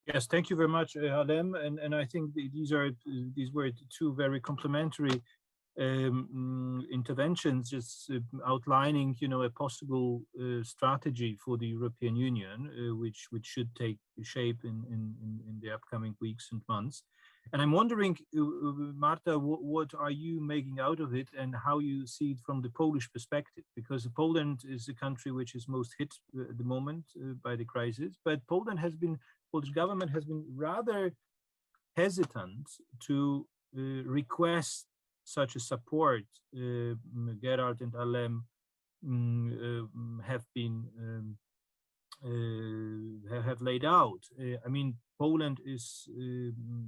Yes, thank you very much, Harlem. And I think these were two very complementary interventions, just outlining, a possible strategy for the European Union, which should take shape in the upcoming weeks and months. And I'm wondering, Marta, what are you making out of it and how you see it from the Polish perspective? Because Poland is the country which is most hit at the moment by the crisis, but Polish government has been rather hesitant to request such a support. Gerald and Harlem have laid out. I mean, Poland is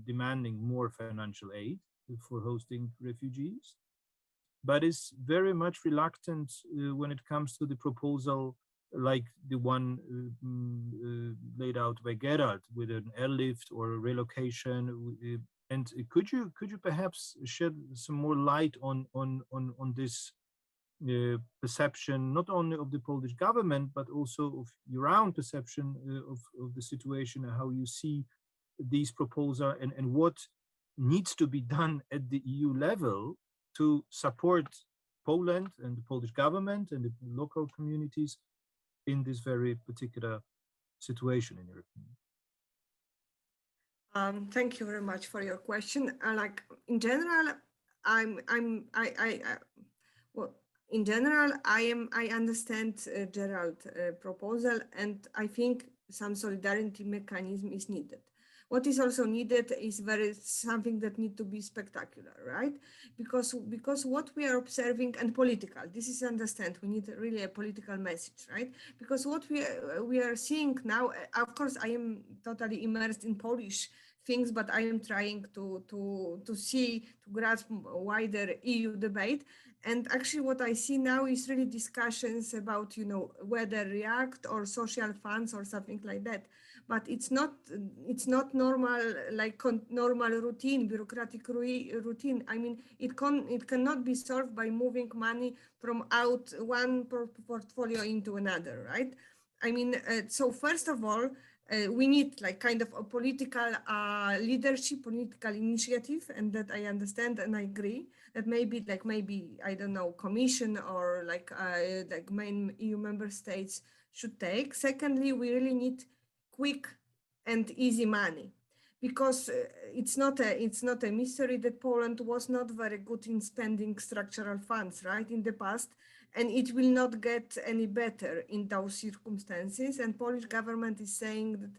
demanding more financial aid for hosting refugees, but is very much reluctant when it comes to the proposal like the one laid out by Gerald with an airlift or a relocation. And could you perhaps shed some more light on this perception, not only of the Polish government, but also of your own perception of the situation and how you see these proposals and what needs to be done at the EU level to support Poland and the Polish government and the local communities in this very particular situation in Europe? Thank you very much for your question. Like in general, I understand Gerald's proposal, and I think some solidarity mechanism is needed. What is also needed is something that needs to be spectacular, right? Because what we are observing and political, this is understand. We need really a political message, right? Because what we are seeing now, of course, I am totally immersed in Polish things, but I am trying to grasp a wider EU debate. And actually what I see now is really discussions about, whether REACT or social funds or something like that. But it's not normal, like normal routine, bureaucratic routine. I mean, it cannot be solved by moving money from out one portfolio into another, right? I mean, so first of all, we need like kind of a political leadership, political initiative, and that I understand and I agree that maybe I don't know, Commission or like main EU member states should take. Secondly, we really need quick and easy money, because it's not a mystery that Poland was not very good in spending structural funds, right, in the past, and it will not get any better in those circumstances. And Polish government is saying that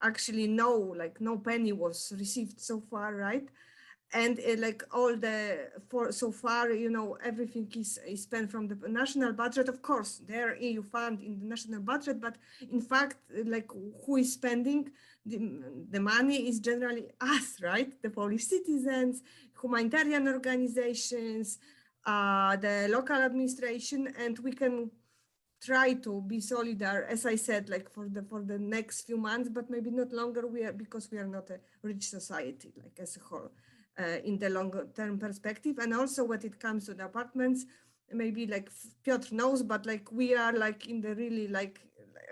actually no penny was received so far, right? And so far, everything is spent from the national budget. Of course, there are EU fund in the national budget, but in fact, like who is spending the money is generally us, right? The Polish citizens, humanitarian organizations, the local administration, and we can try to be solidar, as I said, like for the next few months, but maybe not longer. Because we are not a rich society, like as a whole. In the longer term perspective. And also when it comes to the apartments, maybe like Piotr knows, but like we are like in the really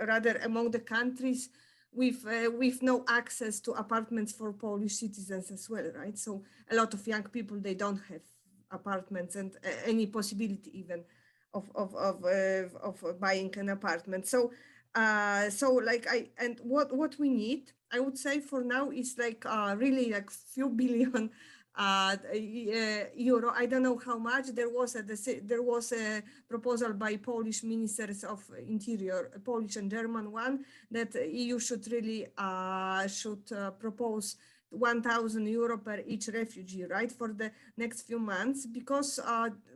rather among the countries with no access to apartments for Polish citizens as well, right? So a lot of young people, they don't have apartments and any possibility even of buying an apartment. So what we need, I would say for now, is like really like few billion euro. I don't know how much. There was a proposal by Polish ministers of interior, Polish and German one, that EU should really propose 1,000 euro per each refugee, right, for the next few months, because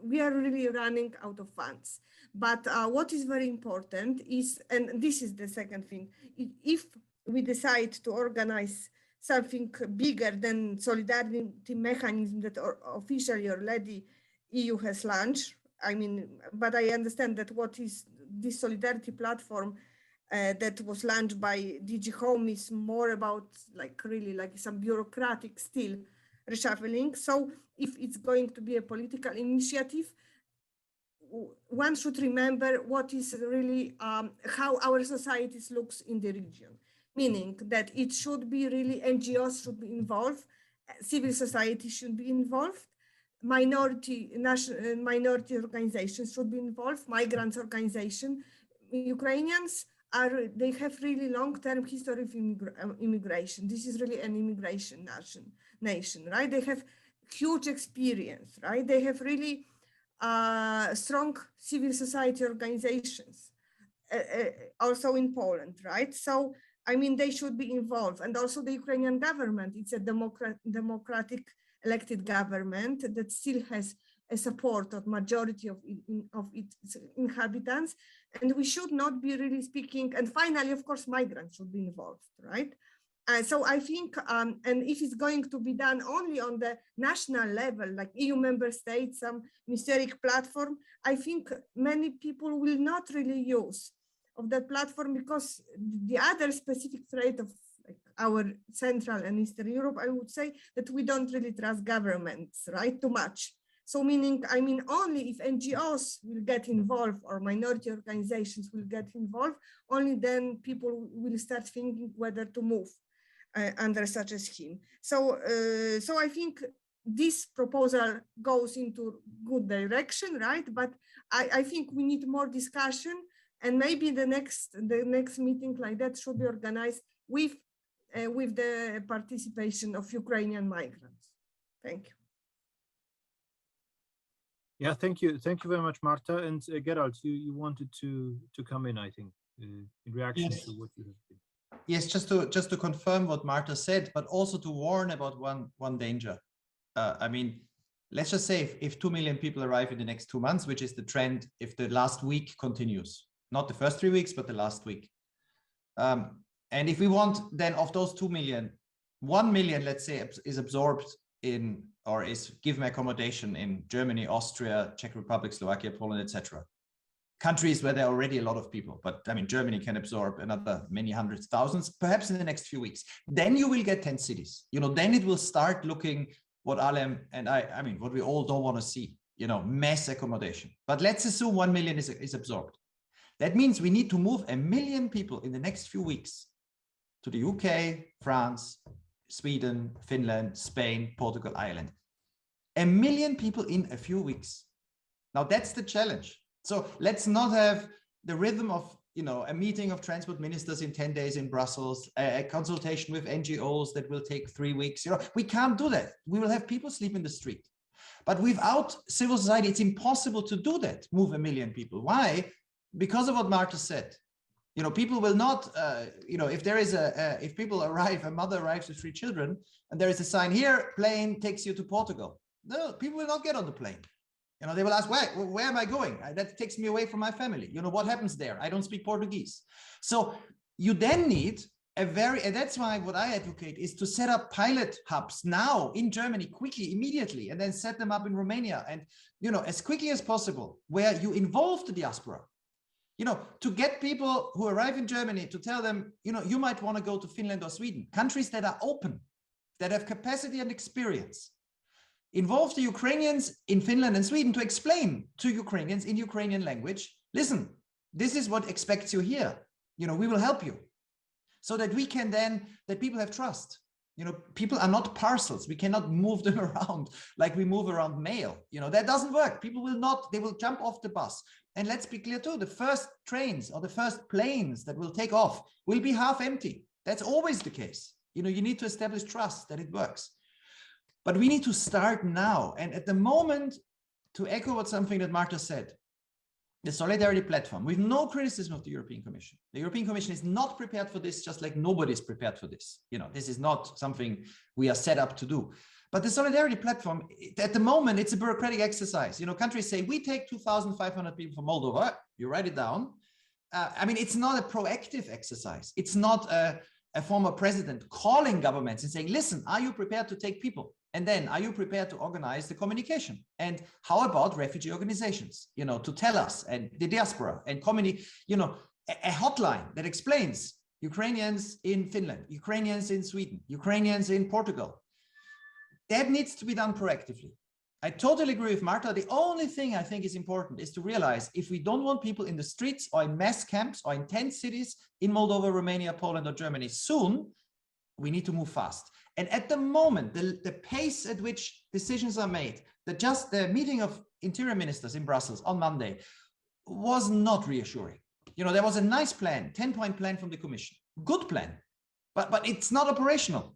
we are really running out of funds. But what is very important is, and this is the second thing, if we decide to organize something bigger than solidarity mechanism that officially already EU has launched, I mean, but I understand that what is this solidarity platform that was launched by DG Home is more about like really like some bureaucratic still reshuffling. So if it's going to be a political initiative, one should remember what is really how our societies looks in the region, meaning that it should be really NGOs should be involved, civil society should be involved, minority organizations should be involved, migrants organization. Ukrainians they have really long-term history of immigration. This is really an immigration nation, right? They have huge experience, right? They have really strong civil society organizations, also in Poland, right? So, I mean, they should be involved. And also the Ukrainian government, it's a democratic elected government that still has a support of majority of its inhabitants. And we should not be really speaking, and finally, of course, migrants should be involved, right? So I think, and if it's going to be done only on the national level, like EU member states, some ministerial platform, I think many people will not really use of that platform, because the other specific trait of like our Central and Eastern Europe, I would say that we don't really trust governments, right, too much. So meaning, I mean, only if NGOs will get involved or minority organizations will get involved, only then people will start thinking whether to move under such a scheme. So I think this proposal goes into good direction, right? But I think we need more discussion, and maybe the next meeting like that should be organized with the participation of Ukrainian migrants. Thank you. Yeah, thank you very much, Marta. And Gerald, you wanted to come in, I think, in reaction to what you have been. Yes, just to confirm what Marta said, but also to warn about one danger. I mean, let's just say if 2 million people arrive in the next 2 months, which is the trend, if the last week continues, not the first 3 weeks, but the last week. And if we want, then of those 2 million, 1 million, let's say, is absorbed in or is given accommodation in Germany, Austria, Czech Republic, Slovakia, Poland, etc. Countries where there are already a lot of people, but I mean, Germany can absorb another many hundreds, thousands, perhaps in the next few weeks. Then you will get 10 cities. You know, then it will start looking what Harlem and I mean, what we all don't want to see, you know, mass accommodation. But let's assume 1 million is absorbed. That means we need to move 1 million people in the next few weeks to the UK, France, Sweden, Finland, Spain, Portugal, Ireland. 1 million people in a few weeks. Now that's the challenge. So let's not have the rhythm of, you know, a meeting of transport ministers in 10 days in Brussels, a consultation with NGOs that will take 3 weeks. You know, we can't do that. We will have people sleep in the street. But without civil society, it's impossible to do that, move 1 million people. Why? Because of what Marta said. You know, people will not, you know, if there is if people arrive, a mother arrives with 3 children, and there is a sign here, plane takes you to Portugal. No, people will not get on the plane. You know, they will ask, where am I going? That takes me away from my family. You know, what happens there? I don't speak Portuguese. So you then need and that's why what I advocate is to set up pilot hubs now in Germany, quickly, immediately, and then set them up in Romania. And, you know, as quickly as possible, where you involve the diaspora. You know, to get people who arrive in Germany to tell them, you know, you might want to go to Finland or Sweden, countries that are open, that have capacity and experience. Involve the Ukrainians in Finland and Sweden to explain to Ukrainians in Ukrainian language, listen, this is what expects you here. we will help you, so that we can then, that people have trust. People are not parcels. We cannot move them around like we move around mail. That doesn't work. People will not, they will jump off the bus. And let's be clear too, the first trains or the first planes that will take off will be half empty. That's always the case. You need to establish trust that it works. But we need to start now. And at the moment, to echo what something that Marta said, the solidarity platform, with no criticism of the European Commission. The European Commission is not prepared for this, just like nobody is prepared for this. This is not something we are set up to do. But the solidarity platform, at the moment, it's a bureaucratic exercise. Countries say, we take 2,500 people from Moldova, you write it down. It's not a proactive exercise. It's not a former president calling governments and saying, listen, are you prepared to take people? And then, are you prepared to organize the communication? And how about refugee organizations, to tell us, and the diaspora and community, a hotline that explains Ukrainians in Finland, Ukrainians in Sweden, Ukrainians in Portugal. That needs to be done proactively. I totally agree with Marta. The only thing I think is important is to realize, if we don't want people in the streets or in mass camps or in tent cities in Moldova, Romania, Poland, or Germany soon, we need to move fast. And at the moment, the pace at which decisions are made, the meeting of interior ministers in Brussels on Monday was not reassuring. There was a nice plan, 10-point plan from the Commission, good plan, but it's not operational.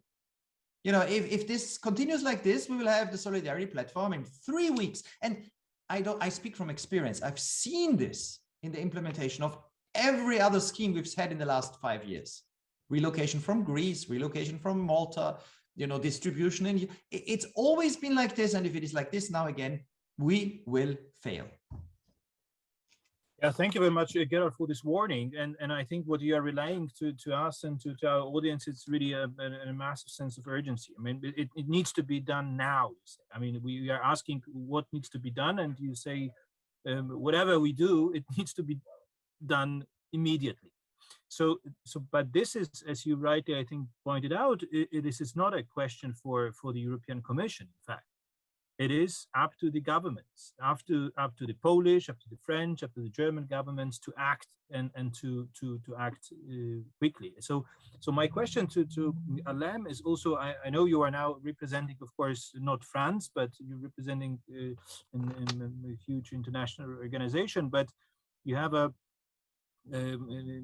If this continues like this, we will have the solidarity platform in 3 weeks. And I speak from experience. I've seen this in the implementation of every other scheme we've had in the last 5 years. Relocation from Greece, relocation from Malta, distribution. And it's always been like this. And if it is like this now again, we will fail. Yeah, thank you very much, Gerard, for this warning. And I think what you are relaying to us and to our audience, it's really a massive sense of urgency. It needs to be done now. We are asking what needs to be done, and you say, whatever we do, it needs to be done immediately. But this is, as you rightly, I think, pointed out, this is not a question for the European Commission, in fact. It is up to the governments, up to the Polish, up to the French, up to the German governments to act and to act quickly. So my question to Harlem is also, I know you are now representing, of course, not France, but you're representing in a huge international organization, but you have an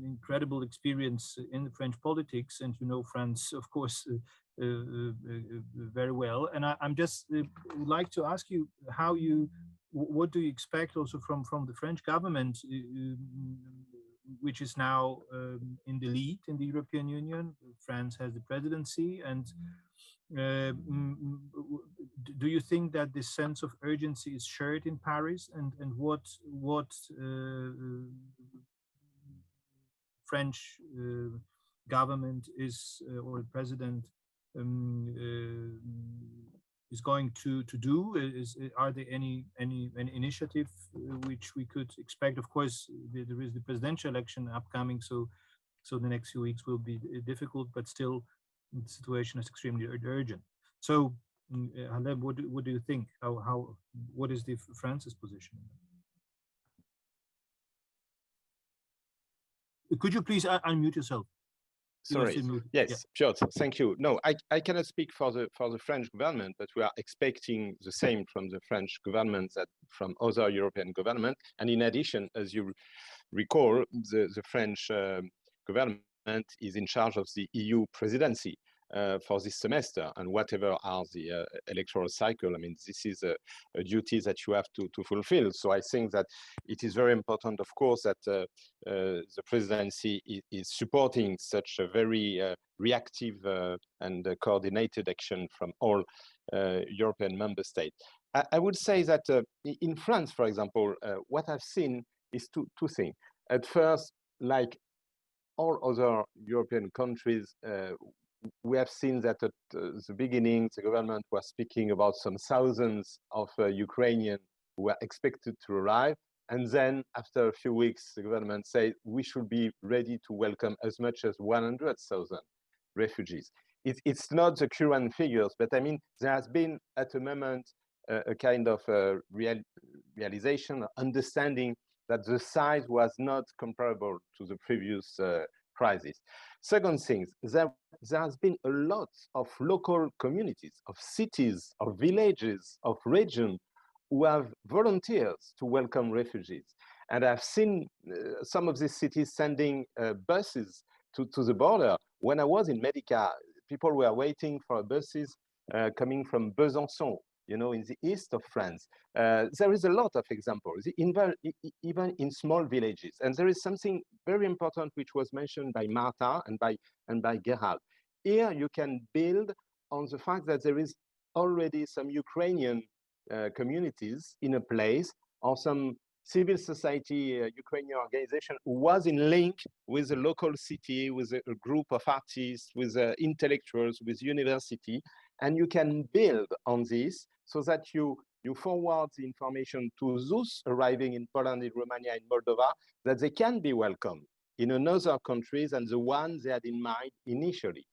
incredible experience in the French politics, and France, of course, very well. And I'm just would like to ask you what do you expect also from the French government, which is now in the lead in the European Union. France has the presidency, and do you think that this sense of urgency is shared in Paris, and what French government is or the president is going to do? Are there any initiative which we could expect? Of course, there is the presidential election upcoming, so the next few weeks will be difficult, but still the situation is extremely urgent. So, Harlem, what do you think? What is France's position? Could you please unmute yourself? Sorry. Yes, sure. Thank you. No, I cannot speak for the French government, but we are expecting the same from the French government that from other European governments. And in addition, as you recall, the French government is in charge of the EU presidency for this semester, and whatever are the electoral cycle. This is a duty that you have to fulfill. So I think that it is very important, of course, that the presidency is supporting such a very reactive and coordinated action from all European member states. I would say that in France, for example, what I've seen is two things. At first, like all other European countries, we have seen that at the beginning, the government was speaking about some thousands of Ukrainians who were expected to arrive. And then after a few weeks, the government said we should be ready to welcome as much as 100,000 refugees. It's not the current figures, but there has been at the moment a kind of realization, understanding that the size was not comparable to the previous crisis. Second thing, there has been a lot of local communities, of cities, of villages, of regions who have volunteers to welcome refugees. And I've seen some of these cities sending buses to the border. When I was in Medica, people were waiting for buses coming from Besançon, you know, in the east of France. There is a lot of examples, even in small villages. And there is something very important which was mentioned by Marta and by Gerald. Here you can build on the fact that there is already some Ukrainian communities in a place, or some civil society Ukrainian organization who was in link with a local city, with a group of artists, with intellectuals, with university, and you can build on this so that you forward the information to those arriving in Poland, in Romania, in Moldova, that they can be welcome in another countries than the one they had in mind initially.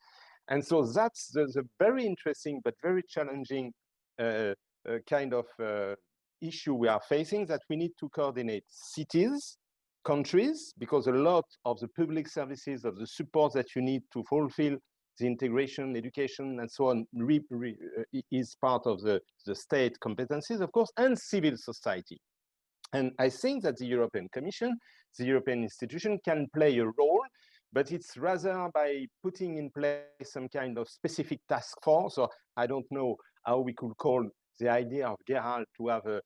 And so that's the very interesting but very challenging kind of issue we are facing, that we need to coordinate cities, countries, because a lot of the public services, of the support that you need to fulfill the integration, education, and so on, is part of the state competencies, of course, and civil society. And I think that the European Commission, the European institution, can play a role, but it's rather by putting in place some kind of specific task force, or I don't know how we could call the idea of Gerald to have a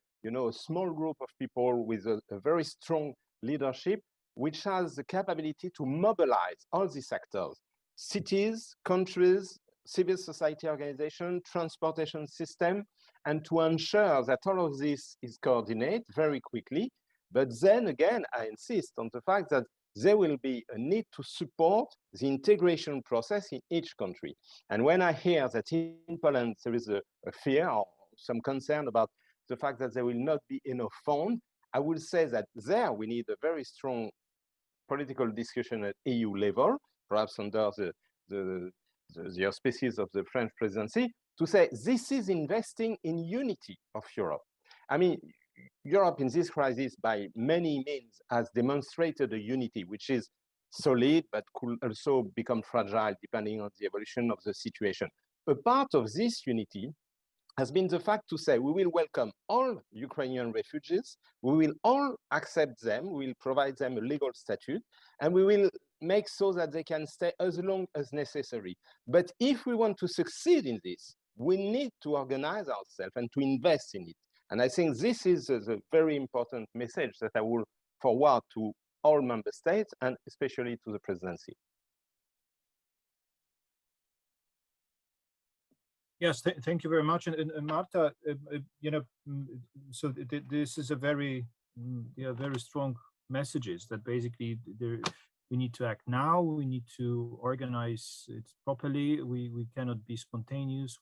small group of people with a very strong leadership, which has the capability to mobilize all these actors, cities, countries, civil society organization, transportation system, and to ensure that all of this is coordinated very quickly. But then again, I insist on the fact that there will be a need to support the integration process in each country. And when I hear that in Poland there is a fear or some concern about the fact that there will not be enough funds, I will say that there we need a very strong political discussion at EU level, perhaps under the auspices of the French presidency, to say this is investing in unity of Europe. I mean, Europe in this crisis by many means has demonstrated a unity which is solid but could also become fragile depending on the evolution of the situation. A part of this unity has been the fact to say we will welcome all Ukrainian refugees, we will all accept them, we will provide them a legal statute, and we will make so that they can stay as long as necessary. But if we want to succeed in this, we need to organize ourselves and to invest in it. And I think this is a very important message that I will forward to all member states and especially to the presidency. Yes, thank you very much. And Marta, so this is a very, very strong messages that basically we need to act now. We need to organize it properly. We cannot be spontaneous.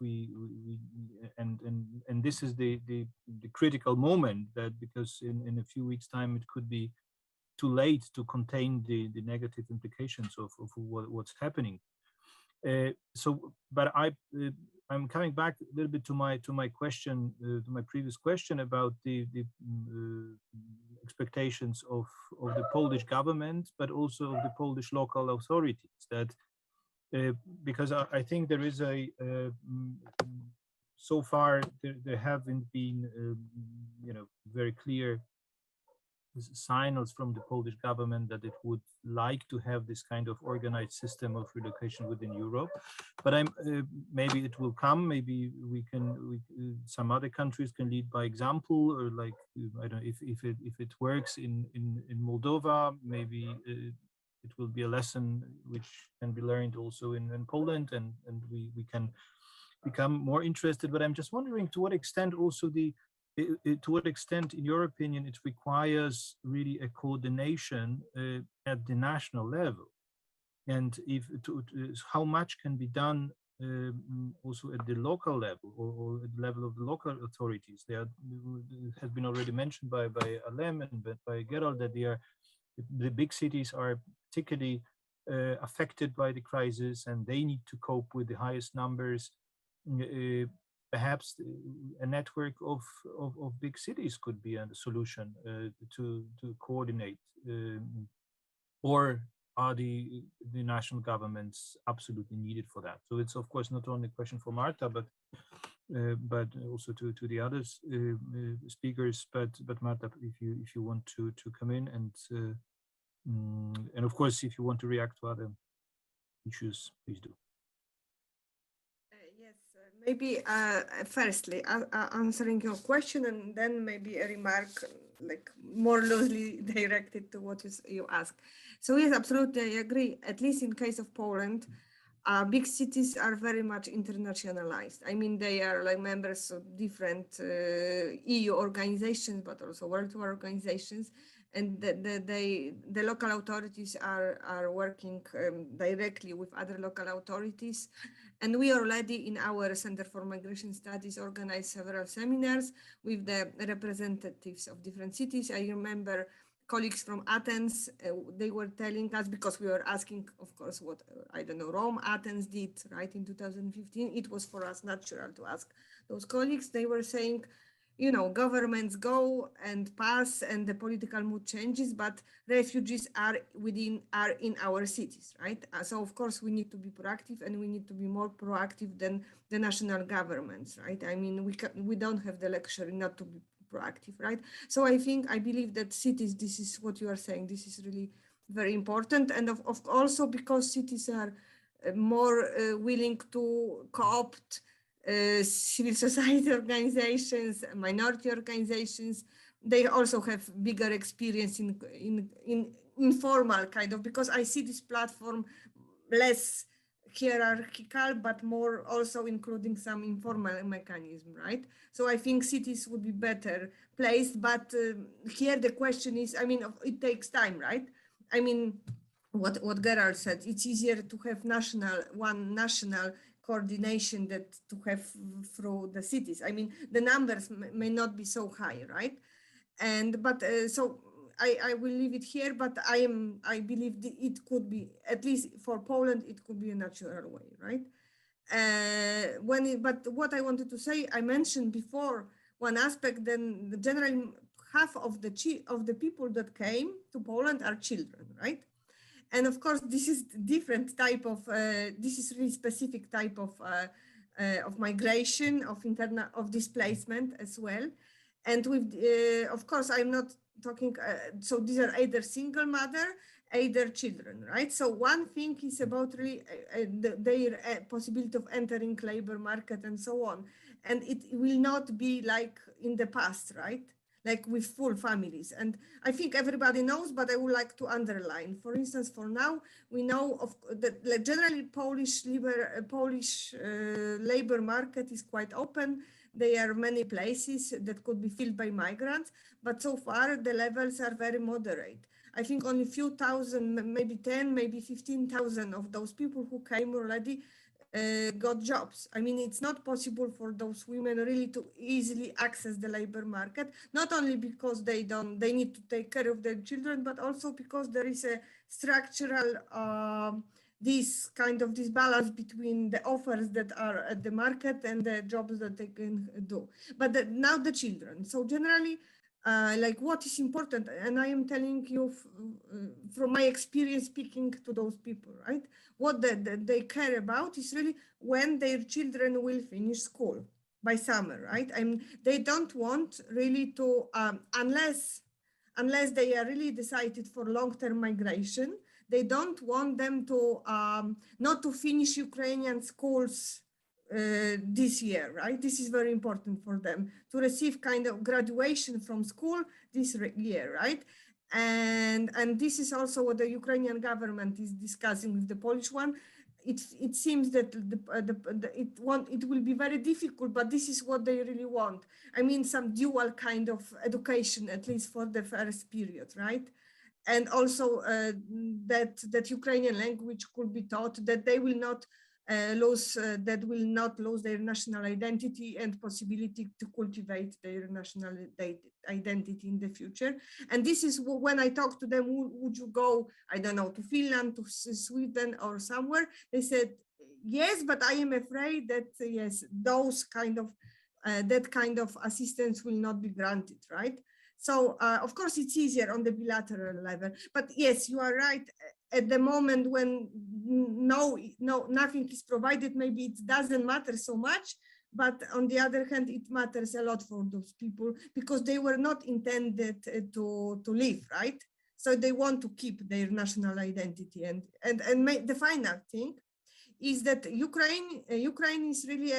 And this is the critical moment, that because in a few weeks' time it could be too late to contain the negative implications of what's happening. But I'm coming back a little bit to my question, to my previous question about the expectations of the Polish government, but also of the Polish local authorities. That because I think there is so far there haven't been very clear signals from the Polish government that it would like to have this kind of organized system of relocation within Europe. But maybe it will come. Maybe some other countries can lead by example, or like I don't know if it works in Moldova. Maybe it will be a lesson which can be learned also in Poland, and we can become more interested. But I'm just wondering to what extent also to what extent, in your opinion, it requires really a coordination at the national level, and how much can be done also at the local level, or at the level of the local authorities. It has been already mentioned by Harlem and by Gerald that the big cities are particularly affected by the crisis, and they need to cope with the highest numbers. perhaps a network of big cities could be a solution to coordinate, or are the national governments absolutely needed for that? So it's of course not only a question for Marta, but also to the others speakers. But Marta, if you want to come in, and of course if you want to react to other issues, please do. Yes, maybe firstly answering your question, and then maybe a remark like more loosely directed to what you ask. So yes, absolutely, I agree. At least in case of Poland, big cities are very much internationalized. I mean, they are like members of different EU organizations, but also World War organizations. And the local authorities are working directly with other local authorities. And we already in our Center for Migration Studies organized several seminars with the representatives of different cities. I remember colleagues from Athens, they were telling us, because we were asking, of course, what, I don't know, Rome, Athens did, right, in 2015. It was for us natural to ask those colleagues. They were saying, you know, governments go and pass and the political mood changes, but refugees are in our cities, right? So of course we need to be proactive, and we need to be more proactive than the national governments, right? I mean, we don't have the luxury not to be proactive, right? So I believe that cities, this is what you are saying, this is really very important. And also because cities are more willing to co-opt civil society organizations, minority organizations. They also have bigger experience in informal kind of, because I see this platform less hierarchical, but more also including some informal mechanism, right? So I think cities would be better placed, but here the question is, I mean, it takes time, right? I mean, what Gerard said, it's easier to have one national coordination that to have through the cities. I mean, the numbers may not be so high, right? But so I will leave it here, but I believe it could be, at least for Poland, it could be a natural way, right? But what I wanted to say, I mentioned before one aspect. Then generally half of the people that came to Poland are children, right? And of course, this is different type of, this is really specific type of migration, of displacement as well. And with, of course, I'm not talking, so these are either single mother, either children, right? So one thing is about really their possibility of entering labor market and so on. And it will not be like in the past, right? Like with full families. And I think everybody knows, but I would like to underline, for instance, for now, we know of that like generally Polish labor market is quite open. There are many places that could be filled by migrants, but so far the levels are very moderate. I think only a few thousand, maybe 10, maybe 15,000 of those people who came already got jobs. I mean, it's not possible for those women really to easily access the labor market, not only because they need to take care of their children, but also because there is a structural this balance between the offers that are at the market and the jobs that they can do. But now the children. So generally, like what is important, and I am telling you from my experience speaking to those people, right? What they care about is really when their children will finish school by summer, right? And they don't want really to, unless they are really decided for long-term migration, they don't want them to not to finish Ukrainian schools this year, right? This is very important for them to receive kind of graduation from school this year, right? And this is also what the Ukrainian government is discussing with the Polish one. It seems that it will be very difficult, but this is what they really want. I mean, some dual kind of education, at least for the first period, right? And also that Ukrainian language could be taught, that they will not lose their national identity and possibility to cultivate their national identity in the future. And this is when I talk to them, would you go, I don't know, to Finland, to Sweden or somewhere? They said, yes, but I am afraid that yes, those kind of that kind of assistance will not be granted, right? So of course it's easier on the bilateral level, but yes, you are right. At the moment when nothing is provided, maybe it doesn't matter so much. But on the other hand, it matters a lot for those people because they were not intended to live, right? So they want to keep their national identity. And the final thing is that Ukraine is really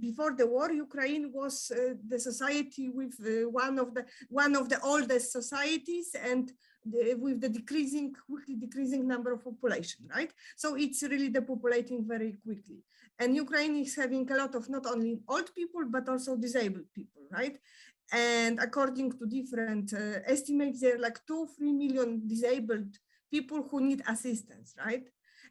before the war, Ukraine was the society with one of the oldest societies and with the quickly decreasing number of population, right? So it's really depopulating very quickly. And Ukraine is having a lot of not only old people, but also disabled people, right? And according to different estimates, there are like 2-3 million disabled people who need assistance, right?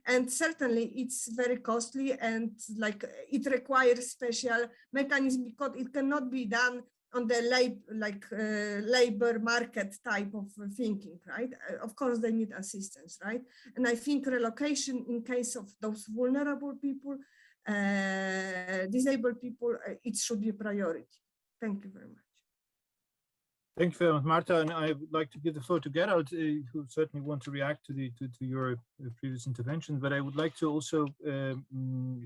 And certainly it's very costly and like it requires special mechanism because it cannot be done on the labor market type of thinking, right? Of course they need assistance, right? And I think relocation in case of those vulnerable people, disabled people, it should be a priority. Thank you very much. Thank you very much, Marta. And I would like to give the floor to Gerald, who certainly want to react to your previous intervention. But I would like to also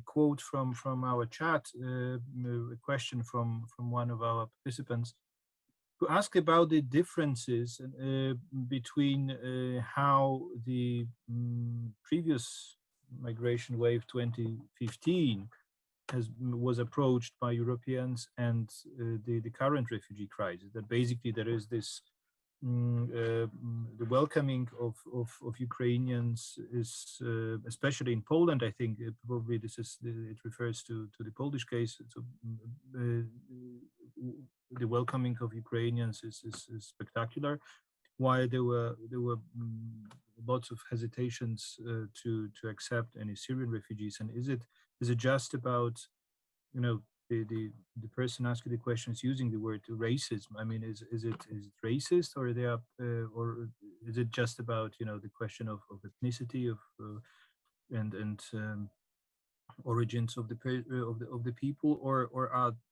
quote from our chat a question from one of our participants who asked about the differences between how the previous migration wave 2015 was approached by Europeans and the current refugee crisis. That basically there is this the welcoming of Ukrainians is especially in Poland. I think probably it refers to the Polish case. So the welcoming of Ukrainians is spectacular, while there were lots of hesitations to accept any Syrian refugees. And is it just about, the person asking the question is using the word racism? I mean, is it racist, or or is it just about the question of ethnicity and origins of the people, or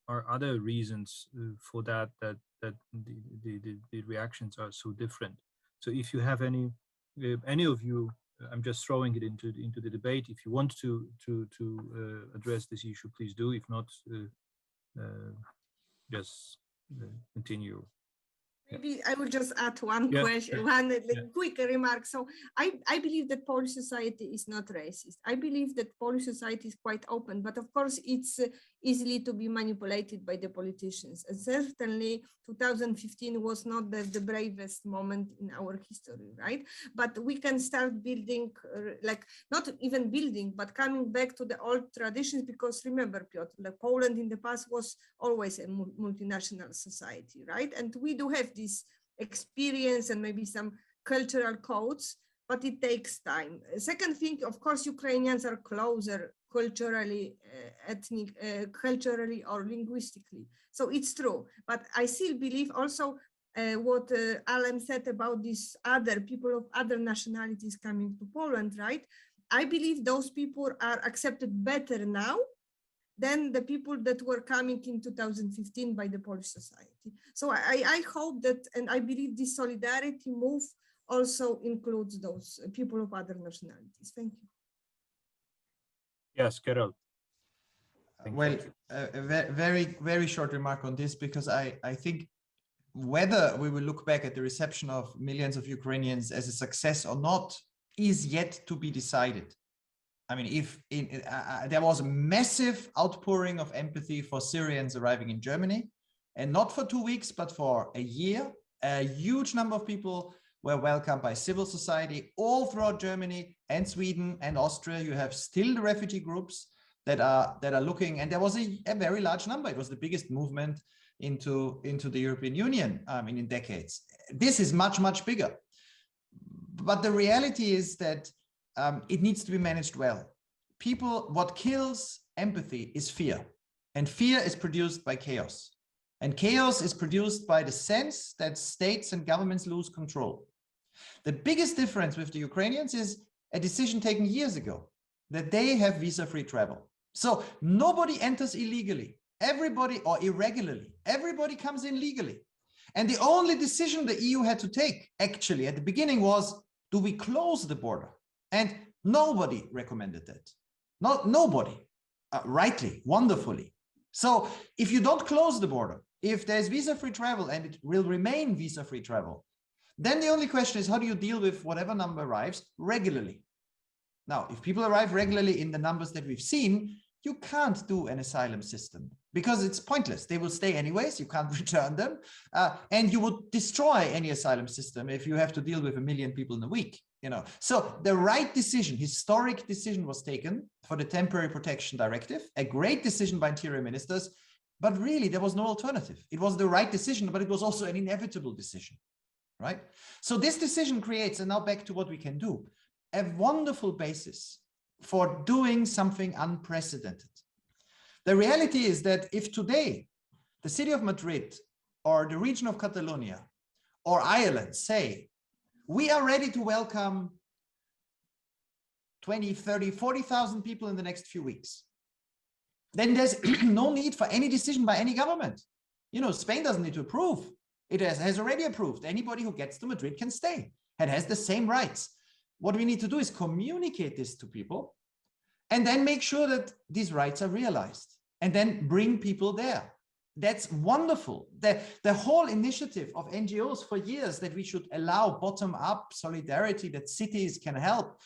are other reasons for that the reactions are so different? So if you have any of you, I'm just throwing it into the debate. If you want to address this issue, please do. If not, just continue. Maybe I will just add one question, one quick remark. So I believe that Polish society is not racist. I believe that Polish society is quite open, but of course it's easily to be manipulated by the politicians. And certainly 2015 was not the bravest moment in our history, right? But we can start building, not even building, but coming back to the old traditions, because remember, Piotr, Poland in the past was always a multinational society, right? And we do have this experience and maybe some cultural codes, but it takes time. Second thing, of course, Ukrainians are closer culturally, culturally or linguistically. So it's true, but I still believe also what Alan said about these other people of other nationalities coming to Poland, right? I believe those people are accepted better now than the people that were coming in 2015 by the Polish society. So I hope that, and I believe this solidarity move also includes those people of other nationalities. Thank you. Yes, Carol. Well, a very, very short remark on this, because I think whether we will look back at the reception of millions of Ukrainians as a success or not is yet to be decided. I mean, if there was a massive outpouring of empathy for Syrians arriving in Germany, and not for 2 weeks, but for a year, a huge number of people were welcomed by civil society all throughout Germany and Sweden and Austria. You have still the refugee groups that are looking, and there was a very large number. It was the biggest movement into the European Union in decades. This is much, much bigger. But the reality is that it needs to be managed well. What kills empathy is fear, and fear is produced by chaos. And chaos is produced by the sense that states and governments lose control. The biggest difference with the Ukrainians is a decision taken years ago that they have visa-free travel. So nobody enters illegally, everybody, or irregularly, everybody comes in legally. And the only decision the EU had to take, actually, at the beginning was, do we close the border? And nobody recommended that. Nobody, rightly, wonderfully. So if you don't close the border, if there's visa-free travel and it will remain visa-free travel, then the only question is, how do you deal with whatever number arrives regularly? Now, if people arrive regularly in the numbers that we've seen, you can't do an asylum system because it's pointless. They will stay anyways. You can't return them. And you would destroy any asylum system if you have to deal with 1 million people in a week. So the right decision, historic decision was taken for the temporary protection directive, a great decision by interior ministers, but really there was no alternative. It was the right decision, but it was also an inevitable decision, right? So this decision creates, and now back to what we can do, a wonderful basis for doing something unprecedented. The reality is that if today the city of Madrid or the region of Catalonia or Ireland say, we are ready to welcome 20, 30, 40,000 people in the next few weeks, then there's no need for any decision by any government. Spain doesn't need to approve. It has already approved. Anybody who gets to Madrid can stay and has the same rights. What we need to do is communicate this to people and then make sure that these rights are realized and then bring people there. That's wonderful. The whole initiative of NGOs for years that we should allow bottom-up solidarity, that cities can help.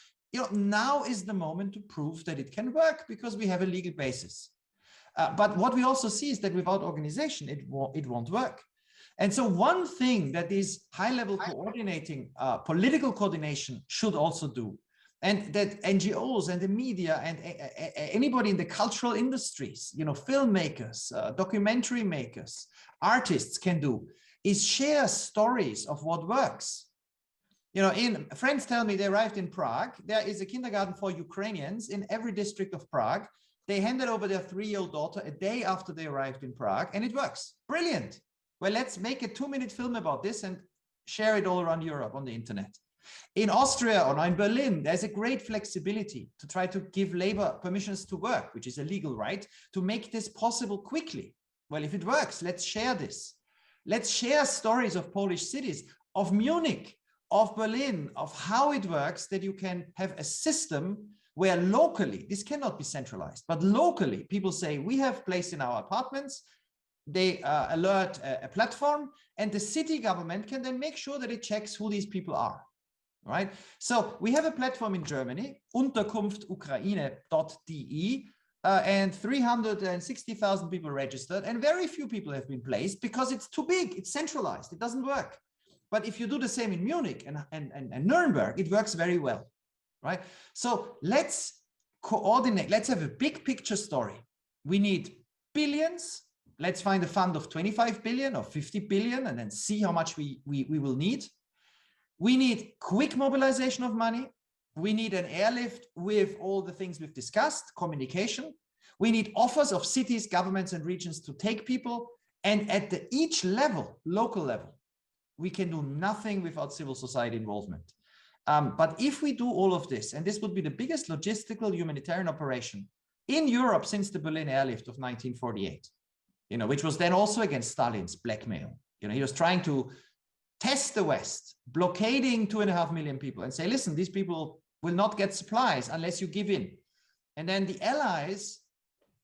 Now is the moment to prove that it can work because we have a legal basis. But what we also see is that without organization, it won't work. And so one thing that is high-level coordinating, political coordination should also do, and that NGOs and the media and anybody in the cultural industries, filmmakers, documentary makers, artists can do, is share stories of what works. Friends tell me they arrived in Prague. There is a kindergarten for Ukrainians in every district of Prague. They handed over their 3-year-old daughter a day after they arrived in Prague, and it works. Brilliant. Well, let's make a 2-minute film about this and share it all around Europe on the internet. In Austria or in Berlin, there's a great flexibility to try to give labor permissions to work, which is a legal right, to make this possible quickly. Well, if it works, let's share this. Let's share stories of Polish cities, of Munich, of Berlin, of how it works, that you can have a system where locally, this cannot be centralized, but locally people say, we have place in our apartments. They alert a platform, and the city government can then make sure that it checks who these people are, right? So we have a platform in Germany, unterkunftukraine.de, and 360,000 people registered, and very few people have been placed because it's too big, it's centralized, it doesn't work. But if you do the same in Munich and Nuremberg, it works very well, right? So let's coordinate, let's have a big picture story. We need billions. Let's find a fund of 25 billion or 50 billion and then see how much we will need. We need quick mobilization of money. We need an airlift with all the things we've discussed, communication. We need offers of cities, governments, and regions to take people. And at each level, local level, we can do nothing without civil society involvement. But if we do all of this, and this would be the biggest logistical humanitarian operation in Europe since the Berlin airlift of 1948, which was then also against Stalin's blackmail. He was trying to test the West, blockading 2.5 million people and say, listen, these people will not get supplies unless you give in. And then the allies,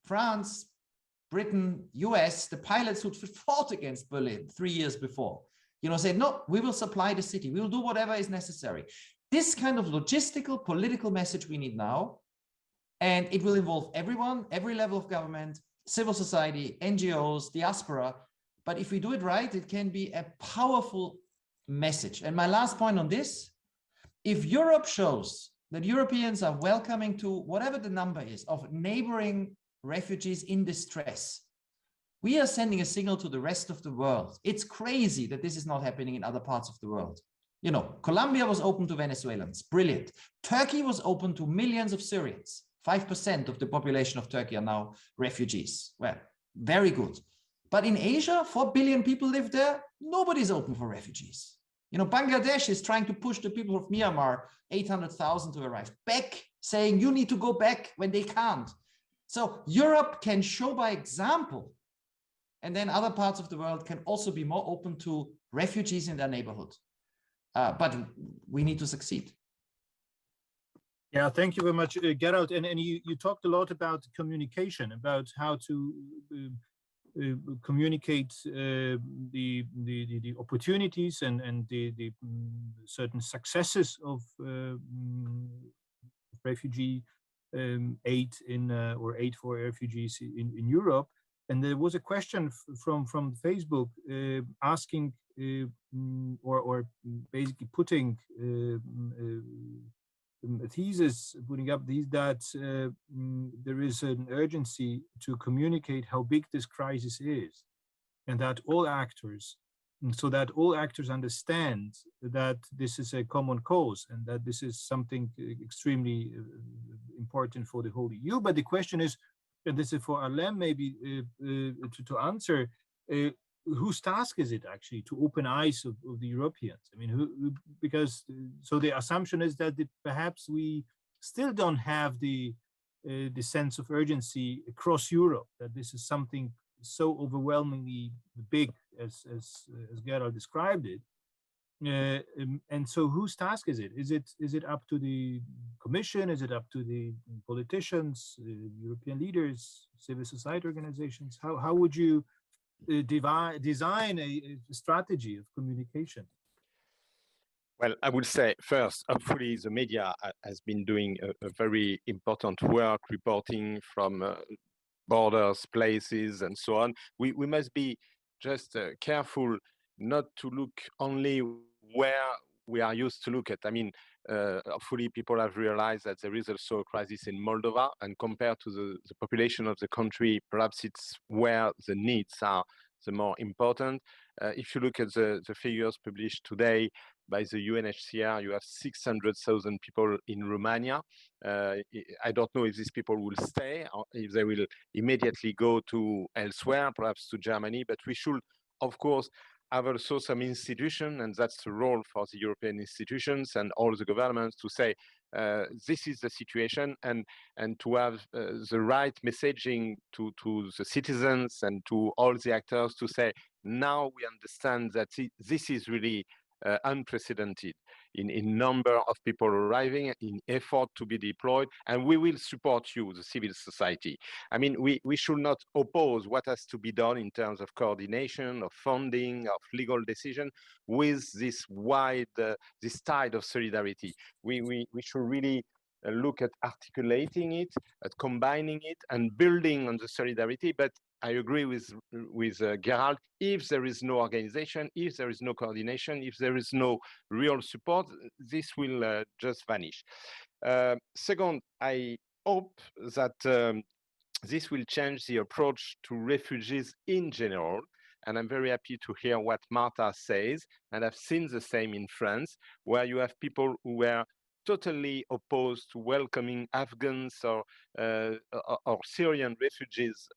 France, Britain, US, the pilots who fought against Berlin 3 years before, said, no, we will supply the city. We will do whatever is necessary. This kind of logistical, political message we need now, and it will involve everyone, every level of government, civil society, NGOs, diaspora. But if we do it right, it can be a powerful message. And my last point on this, if Europe shows that Europeans are welcoming to whatever the number is of neighboring refugees in distress, we are sending a signal to the rest of the world. It's crazy that this is not happening in other parts of the world. Colombia was open to Venezuelans, brilliant. Turkey was open to millions of Syrians. 5% of the population of Turkey are now refugees. Well, very good. But in Asia, 4 billion people live there. Nobody's open for refugees. You know, Bangladesh is trying to push the people of Myanmar, 800,000 to arrive back, saying you need to go back when they can't. So Europe can show by example, and then other parts of the world can also be more open to refugees in their neighborhood. But we need to succeed. Yeah, thank you very much, Gerald. And you talked a lot about communication, about how to communicate the opportunities and the certain successes of refugee aid or aid for refugees in Europe. And there was a question from Facebook asking or basically putting a thesis, putting up these that there is an urgency to communicate how big this crisis is, and that all actors, so that all actors understand that this is a common cause and that this is something extremely important for the whole EU. But the question is, and this is for Harlem maybe to answer, whose task is it actually to open eyes of the Europeans? I mean, because so the assumption is that perhaps we still don't have the sense of urgency across Europe, that this is something so overwhelmingly big as Gerald described it. And so whose task is it? Is it up to the Commission? Is it up to the politicians, European leaders, civil society organizations? How would you design a strategy of communication? Well, I would say first, hopefully the media has been doing a very important work, reporting from borders, places, and so on. We must be just careful not to look only where we are used to look at. I mean, hopefully people have realized that there is also a crisis in Moldova, and compared to the population of the country, perhaps it's where the needs are the more important. If you look at the figures published today by the UNHCR, you have 600,000 people in Romania. I don't know if these people will stay or if they will immediately go to elsewhere, perhaps to Germany, but we should, of course, have also some institution, and that's the role for the European institutions and all the governments to say, this is the situation, and to have the right messaging to the citizens and to all the actors to say, now we understand that this is really unprecedented in number of people arriving, in effort to be deployed, and we will support you, the civil society. I mean, we should not oppose what has to be done in terms of coordination, of funding, of legal decision with this wide, this tide of solidarity. We should really look at articulating it, at combining it, and building on the solidarity. But I agree with Gerald, if there is no organization, if there is no coordination, if there is no real support, this will just vanish. Second, I hope that this will change the approach to refugees in general. And I'm very happy to hear what Marta says. And I've seen the same in France, where you have people who were totally opposed to welcoming Afghans or Syrian refugees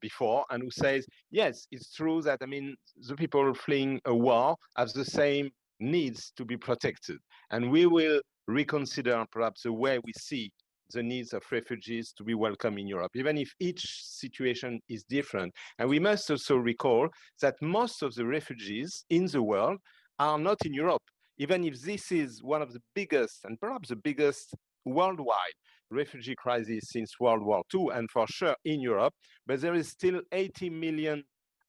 before, and who says, yes, it's true that, I mean, the people fleeing a war have the same needs to be protected. And we will reconsider perhaps the way we see the needs of refugees to be welcome in Europe, even if each situation is different. And we must also recall that most of the refugees in the world are not in Europe, even if this is one of the biggest and perhaps the biggest worldwide refugee crisis since World War II, and for sure in Europe, but there is still 80 million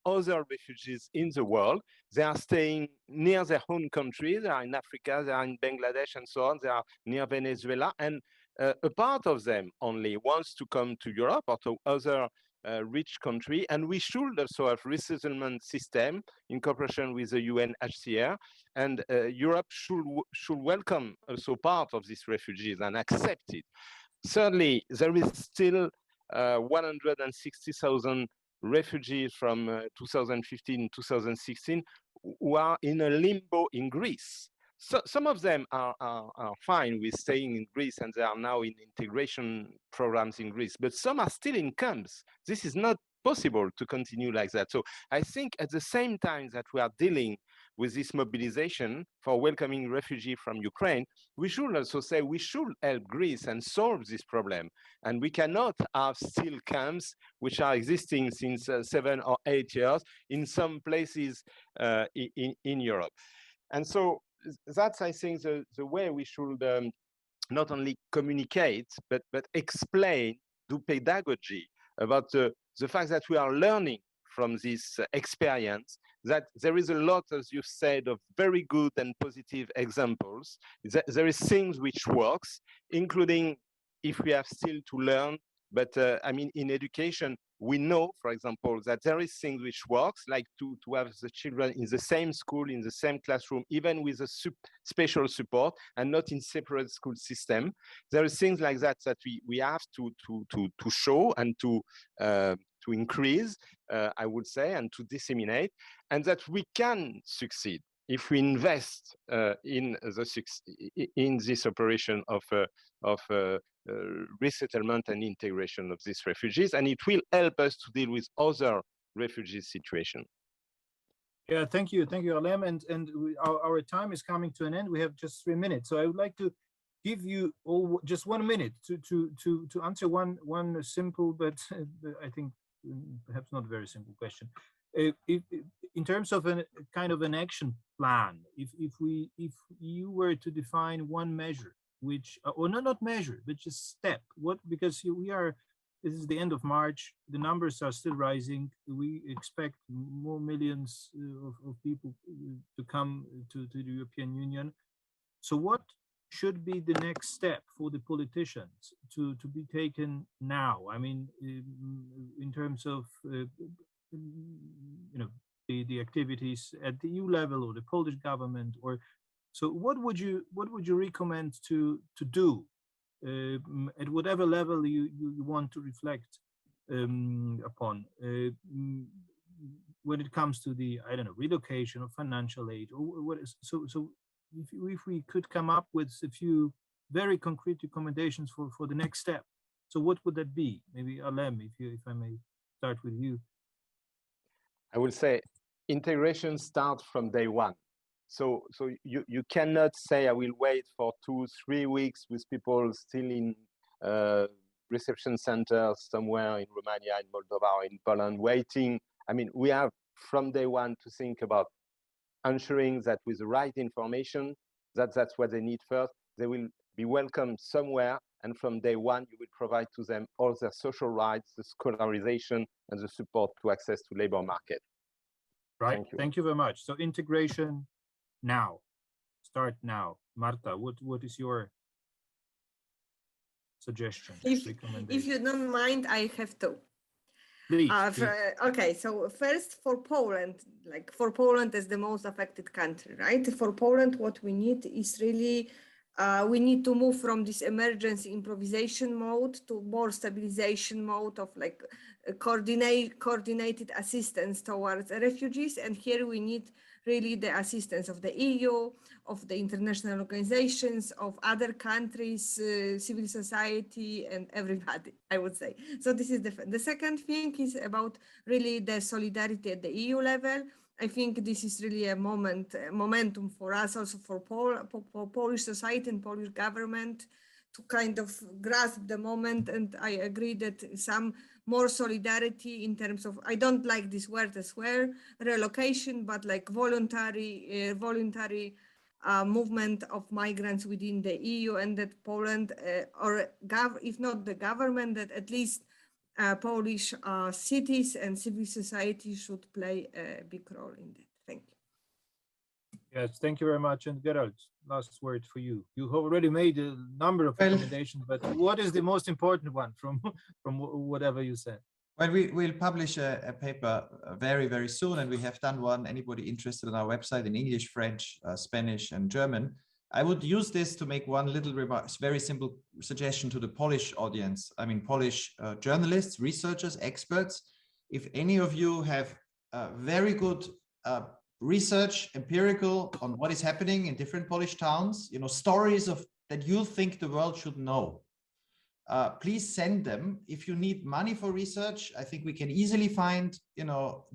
other refugees in the world. They are staying near their own country. They are in Africa, they are in Bangladesh and so on. They are near Venezuela, and a part of them only wants to come to Europe or to other rich country, and we should also have resettlement system in cooperation with the UNHCR, and Europe should welcome also part of these refugees and accept it. Thirdly, there is still 160,000 refugees from 2015-2016 who are in a limbo in Greece. So some of them are fine with staying in Greece, and they are now in integration programs in Greece, but some are still in camps. This is not possible to continue like that. So I think at the same time that we are dealing with this mobilization for welcoming refugees from Ukraine, we should also say we should help Greece and solve this problem. And we cannot have still camps which are existing since 7 or 8 years in some places in Europe. And so that's, I think, the way we should not only communicate, but explain, do pedagogy about the fact that we are learning from this experience, that there is a lot, as you said, of very good and positive examples. There is things which works, including if we have still to learn. But I mean, in education, we know, for example, that there is things which works, like to have the children in the same school, in the same classroom, even with a special support and not in separate school system. There are things like that that we have to show and to increase, I would say, and to disseminate, and that we can succeed if we invest in this operation of resettlement and integration of these refugees, and it will help us to deal with other refugee situations. Yeah, thank you, Harlem. And our time is coming to an end. We have just 3 minutes, so I would like to give you all just 1 minute to answer one simple, but I think perhaps not very simple question. In terms of a kind of an action plan, if you were to define one measure, which or not measure, but just step, what, because this is the end of March, the numbers are still rising. We expect more millions of people to come to the European Union. So what should be the next step for the politicians to be taken now? I mean, in terms of the activities at the EU level or the Polish government, or so what would you recommend to do at whatever level you want to reflect upon when it comes to the, I don't know, relocation or financial aid, or what is so if we could come up with a few very concrete recommendations for the next step, so what would that be? Maybe Harlem, if I may start with you. I would say integration starts from day one. So you cannot say I will wait for 2-3 weeks with people still in reception centers somewhere in Romania, in Moldova, or in Poland waiting. I mean, we have from day one to think about ensuring that with the right information, that's what they need first. They will be welcome somewhere, and from day one, you will provide to them all their social rights, the scholarization, and the support to access to labor market. Right. Thank you very much. So integration now, start now. Marta, what is your suggestion? If you don't mind, I have to. Please. Okay, so first for Poland, like for Poland as the most affected country, right? For Poland, what we need is really, we need to move from this emergency improvisation mode to more stabilization mode of like coordinated assistance towards refugees. And here we need really the assistance of the EU, of the international organizations, of other countries, civil society, and everybody, I would say. So this is the second thing is about really the solidarity at the EU level. I think this is really a momentum for us, also for Polish society and Polish government to kind of grasp the moment. And I agree that some more solidarity in terms of, I don't like this word as well, relocation, but like voluntary movement of migrants within the EU, and that Poland, if not the government, that at least Polish cities and civil society should play a big role in that. Thank you. Yes, thank you very much. And Gerald, last word for you. You have already made a number of recommendations, but what is the most important one from whatever you said? Well, we'll publish a paper very, very soon, and we have done one. Anybody interested on our website in English, French, Spanish, and German. I would use this to make one little remark, very simple suggestion to the Polish audience. I mean, Polish journalists, researchers, experts. If any of you have very good research, empirical on what is happening in different Polish towns, stories of that you think the world should know, please send them. If you need money for research, I think we can easily find,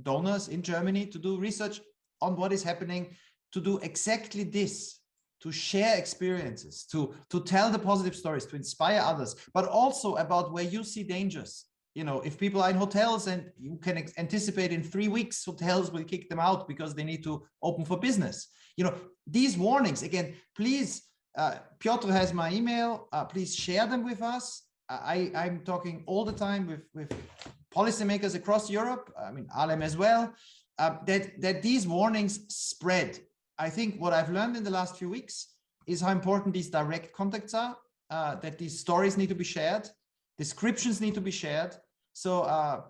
donors in Germany to do research on what is happening, to do exactly this, to share experiences, to tell the positive stories, to inspire others, but also about where you see dangers. If people are in hotels and you can anticipate in 3 weeks, hotels will kick them out because they need to open for business. These warnings, again, please, Piotr has my email, please share them with us. I'm talking all the time with policymakers across Europe, Harlem as well, that these warnings spread. I think what I've learned in the last few weeks is how important these direct contacts are, that these stories need to be shared, descriptions need to be shared. So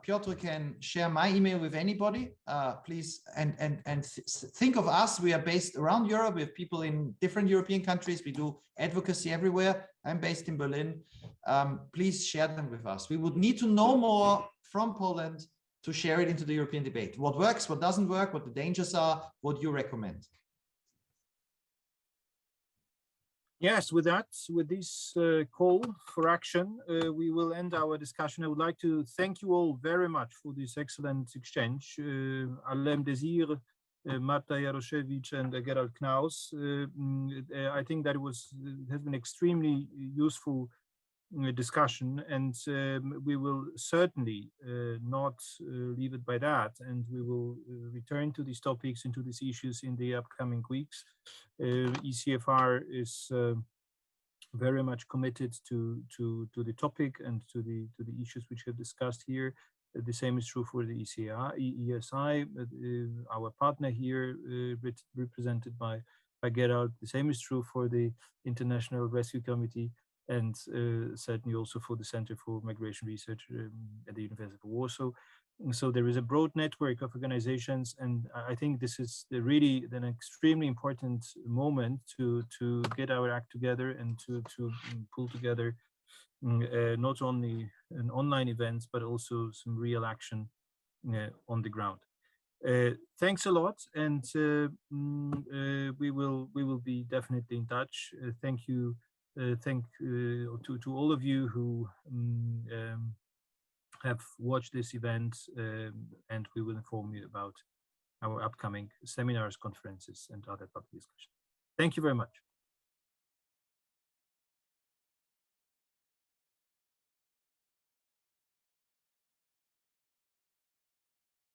Piotr can share my email with anybody, please, and think of us. We are based around Europe. We have people in different European countries. We do advocacy everywhere. I'm based in Berlin. Please share them with us. We would need to know more from Poland to share it into the European debate. What works, what doesn't work, what the dangers are, what you recommend. Yes, with this call for action, we will end our discussion. I would like to thank you all very much for this excellent exchange. Harlem, Désir, Marta Jaroszewicz, and Gerald Knaus. I think that has been extremely useful discussion, and we will certainly not leave it by that, and we will return to these topics and to these issues in the upcoming weeks. ECFR is very much committed to the topic and to the issues which we have discussed here. The same is true for the ESI, our partner here, represented by Gerald. The same is true for the International Rescue Committee, and certainly also for the Center for Migration Research at the University of Warsaw. So there is a broad network of organizations, and I think this is really an extremely important moment to get our act together and to pull together not only an online events, but also some real action on the ground. Thanks a lot, and we will be definitely in touch. Thank you. To all of you who have watched this event, and we will inform you about our upcoming seminars, conferences, and other public discussions. Thank you very much.